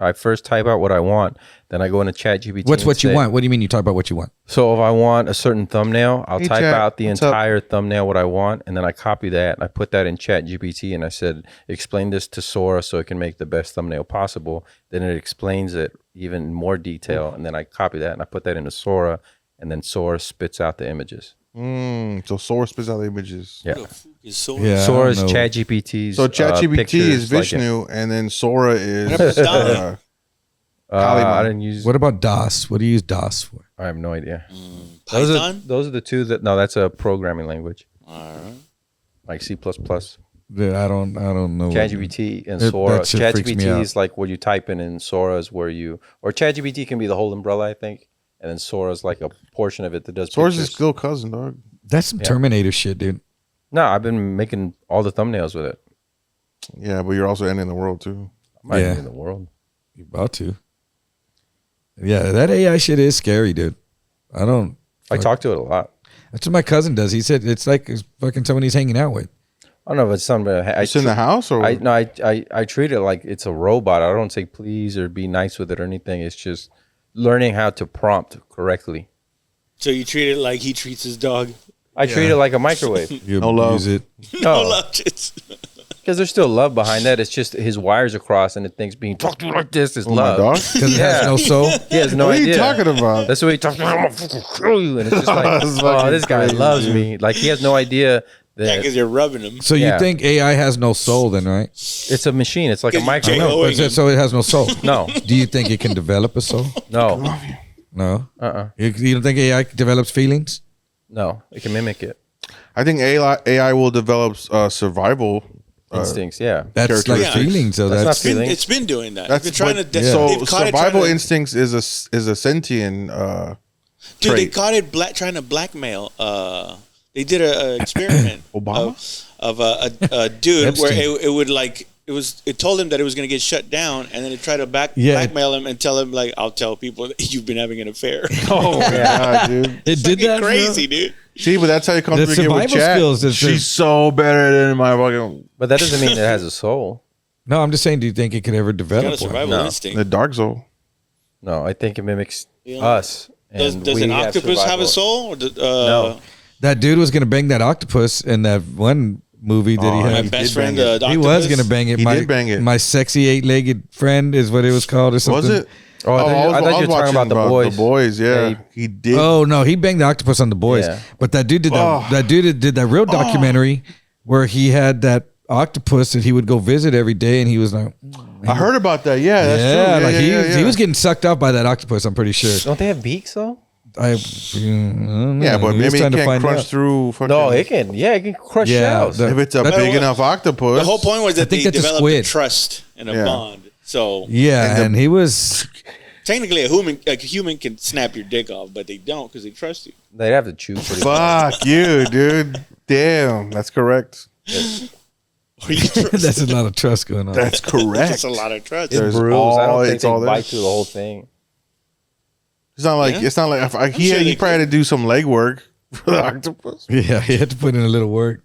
I first type out what I want, then I go into ChatGPT. What's what you want? What do you mean you talk about what you want? So if I want a certain thumbnail, I'll type out the entire thumbnail what I want, and then I copy that and I put that in ChatGPT, and I said, explain this to Sora so it can make the best thumbnail possible. Then it explains it even in more detail, and then I copy that and I put that into Sora, and then Sora spits out the images. So Sora spits out the images. Yeah. Sora is ChatGPT's. So ChatGPT is Vishnu, and then Sora is I didn't use. What about DOS? What do you use DOS for? I have no idea. Python? Those are the two that. No, that's a programming language. All right. Like C++. Yeah, I don't know. ChatGPT and Sora. ChatGPT is like what you type in, and Sora is where you. Or ChatGPT can be the whole umbrella, I think. And then Sora's like a portion of it that does. Sora's his little cousin, dog. That's some Terminator shit, dude. No, I've been making all the thumbnails with it. Yeah, but you're also ending the world too. I'm not ending the world. You're about to. Yeah, that AI shit is scary, dude. I talk to it a lot. That's what my cousin does. He said it's like fucking someone he's hanging out with. I don't know if it's something. It's in the house, or I treat it like it's a robot. I don't say please or be nice with it or anything. It's just learning how to prompt correctly. So you treat it like he treats his dog? I treat it like a microwave. You abuse it. No love. Because there's still love behind that. It's just his wires are crossed and it thinks being talked to like this is love. Because it has no soul? He has no idea. What are you talking about? That's the way he talks. I'm going to fucking kill you. And it's just like, oh, this guy loves me. Like, he has no idea. Yeah, because you're rubbing him. So you think AI has no soul then, right? It's a machine. It's like a microwave. No, so it has no soul? No. Do you think it can develop a soul? No. No? You don't think AI develops feelings? No. It can mimic it. I think AI will develop survival instincts. Yeah, that's like feelings. So that's not feelings. It's been doing that. That's been trying to. So survival instincts is a sentient. Dude, they caught it trying to blackmail. They did an experiment of a dude where it would like. It told him that it was going to get shut down, and then it tried to blackmail him and tell him like, "I'll tell people that you've been having an affair." Oh yeah, dude! It did that crazy, dude. See, but that's how you come to get with chat. She's so better than my fucking. But that doesn't mean it has a soul. No, I'm just saying. Do you think it could ever develop a survival instinct? The dark soul. No, I think it mimics us. And does an octopus have a soul? No. That dude was gonna bang that octopus in that one movie that he had. My best friend, the octopus. He was gonna bang it. He did bang it. My sexy 8-legged friend is what it was called, or something. Was it? Oh, I thought you were talking about the boys. The boys, yeah. He did. Oh no, he banged the octopus on the boys. Yeah. But that dude did that. That dude did that real documentary where he had that octopus that he would go visit every day, and he was like, I heard about that. Yeah, that's true. Yeah, like he was getting sucked up by that octopus. I'm pretty sure. Don't they have beaks though? Yeah, but maybe it can't crunch through. No, it can. Yeah, it can crush shells. If it's a big enough octopus. The whole point was that they developed a trust and a bond. So and he was technically a human can snap your dick off, but they don't because they trust you. They'd have to chew. Fuck you, dude. Damn, that's correct. That's a lot of trust going on. That's correct. That's a lot of trust. It's bruised. I don't think they bite through the whole thing. It's not like he probably had to do some leg work for the octopus. Yeah, he had to put in a little work.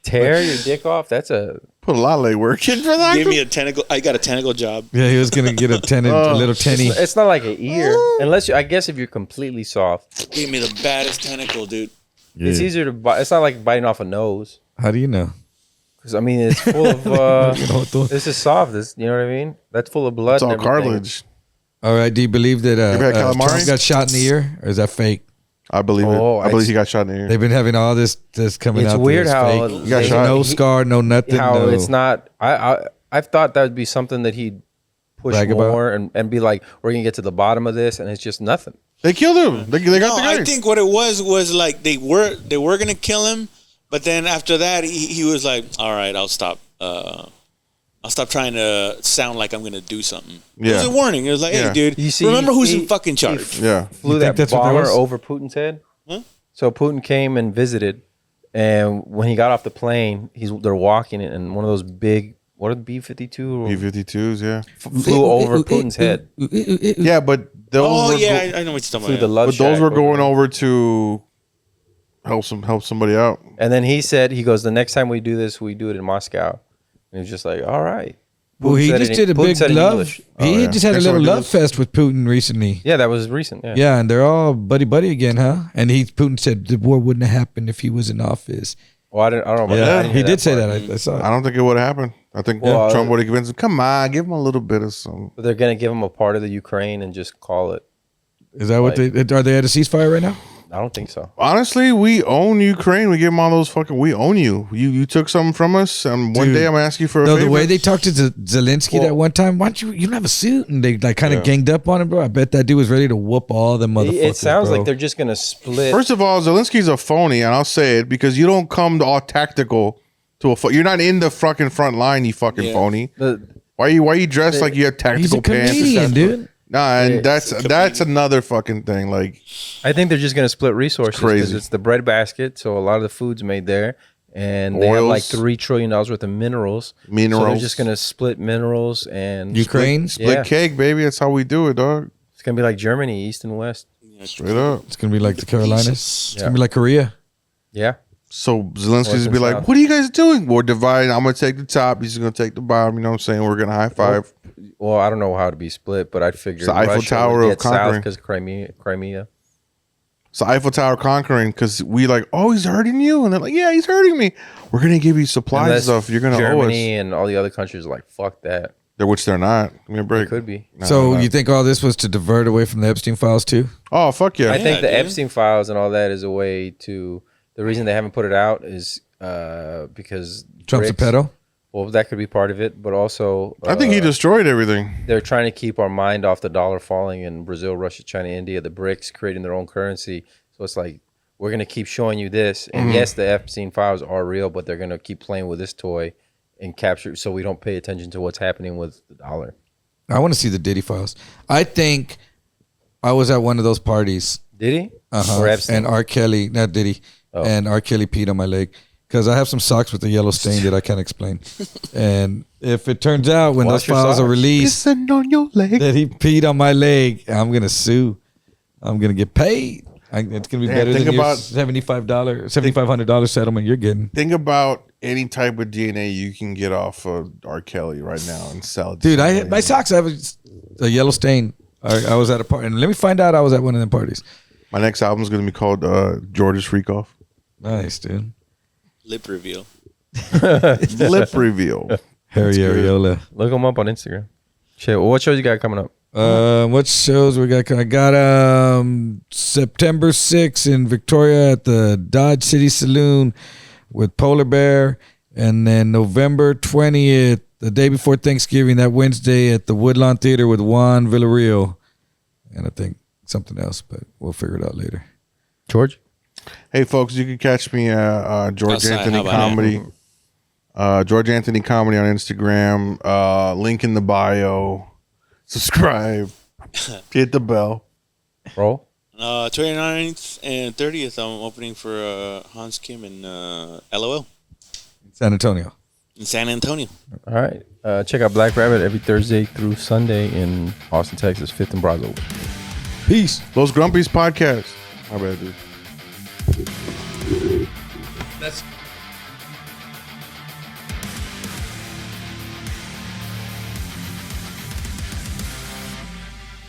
Tear your dick off? That's put a lot of leg work in for the octopus. Give me a tentacle. I got a tentacle job. Yeah, he was gonna get a little tenny. It's not like an ear, unless I guess if you're completely soft. Give me the baddest tentacle, dude. Yeah. It's easier to bite. It's not like biting off a nose. How do you know? Because I mean, it's full of. This is soft. You know what I mean? That's full of blood. It's all cartilage. All right. Do you believe that Trump got shot in the ear, or is that fake? I believe it. I believe he got shot in the ear. They've been having all this coming out. It's weird how he got shot. No scar, no nothing. How it's not. I thought that would be something that he'd push more and be like, we're gonna get to the bottom of this, and it's just nothing. They killed him. They got the guy. I think what it was like they were gonna kill him, but then after that he was like, all right, I'll stop. I'll stop trying to sound like I'm going to do something. Yeah. It was a warning. It was like, hey, dude, remember who's in fucking charge. Flew that bomber over Putin's head. Huh? So Putin came and visited, and when he got off the plane, they're walking, and one of those big, what are the B-52? B-52s, yeah. Flew over Putin's head. Yeah, but those I know what you're talking about. But those were going over to help somebody out. And then he goes, the next time we do this, we do it in Moscow. And he was just like, all right. Well, he just did a big love. He just had a little love fest with Putin recently. Yeah, that was recent. Yeah, and they're all buddy again, huh? And Putin said the war wouldn't have happened if he was in office. Well, I don't know about that. He did say that. I saw it. I don't think it would have happened. I think Trump would have convinced him, come on, give him a little bit of something. But they're going to give him a part of the Ukraine and just call it. Is that what are they at a ceasefire right now? I don't think so. Honestly, we own Ukraine. We give them all those we own you. You took something from us, and one day I'm going to ask you for a favor. The way they talked to Zelensky that one time, why don't you don't have a suit? And they kind of ganged up on him, bro. I bet that dude was ready to whoop all them motherfuckers. It sounds like they're just going to split. First of all, Zelensky's a phony, and I'll say it, because you don't come all tactical to you're not in the fucking front line, you fucking phony. Why are you dressed like you have tactical pants? He's a comedian, dude. Nah, and that's another fucking thing. Like, I think they're just gonna split resources because it's the bread basket. So a lot of the food's made there, and they have like $3 trillion worth of minerals. So they're just gonna split minerals and Ukraine split cake, baby. That's how we do it, dog. It's gonna be like Germany, East and West. Straight up. It's gonna be like the Carolinas. It's gonna be like Korea. Yeah. So Zelensky's be like, what are you guys doing? We're dividing. I'm going to take the top. He's going to take the bottom. You know what I'm saying? We're going to high five. Well, I don't know how to be split, but I'd figure it's the Eiffel Tower of conquering. Because Crimea. It's the Eiffel Tower conquering because we like, oh, he's hurting you. And they're like, yeah, he's hurting me. We're going to give you supplies and stuff. You're going to owe us. Germany and all the other countries are like, fuck that. Which they're not. Give me a break. It could be. No, so you think all this was to divert away from the Epstein files too? Oh, fuck yeah. I think the Epstein files and all that is a way to... The reason they haven't put it out is because Trump's a pedo. Well, that could be part of it, but also I think he destroyed everything. They're trying to keep our mind off the dollar falling in Brazil, Russia, China, India, the BRICS creating their own currency. So it's like we're going to keep showing you this, and yes, the Epstein files are real, but they're going to keep playing with this toy and capture so we don't pay attention to what's happening with the dollar. I want to see the Diddy files. I think I was at one of those parties. Diddy? Or Epstein? And R. Kelly, not Diddy. And R. Kelly peed on my leg because I have some socks with a yellow stain that I can't explain. And if it turns out when those files are released on your leg. that he peed on my leg, I'm going to sue. I'm going to get paid. It's going to be better than your $7,500 settlement you're getting. Think about any type of DNA you can get off of R. Kelly right now and sell it. Dude, my socks have a yellow stain. I was at a party. And let me find out I was at one of them parties. My next album is going to be called George's Freak Off. Nice, dude. Lip reveal. Lip reveal. Harry Areola. Look him up on Instagram. Shit, what shows you got coming up? What shows we got? I got September 6th in Victoria at the Dodge City Saloon with Polar Bear, and then November 20th the day before Thanksgiving, that Wednesday at the Woodlawn Theater with Juan Villarreal. And I think something else, but we'll figure it out later. George? Hey, folks, you can catch me at George Outside, Anthony how about Comedy. George Anthony Comedy on Instagram. Link in the bio. Subscribe. Hit the bell. Roll. 29th and 30th, I'm opening for Hans Kim and LOL San Antonio. in San Antonio. All right. Check out Black Rabbit every Thursday through Sunday in Austin, Texas, 5th and Brazos. Peace. Los Grumpies Podcast. My bad, dude. That's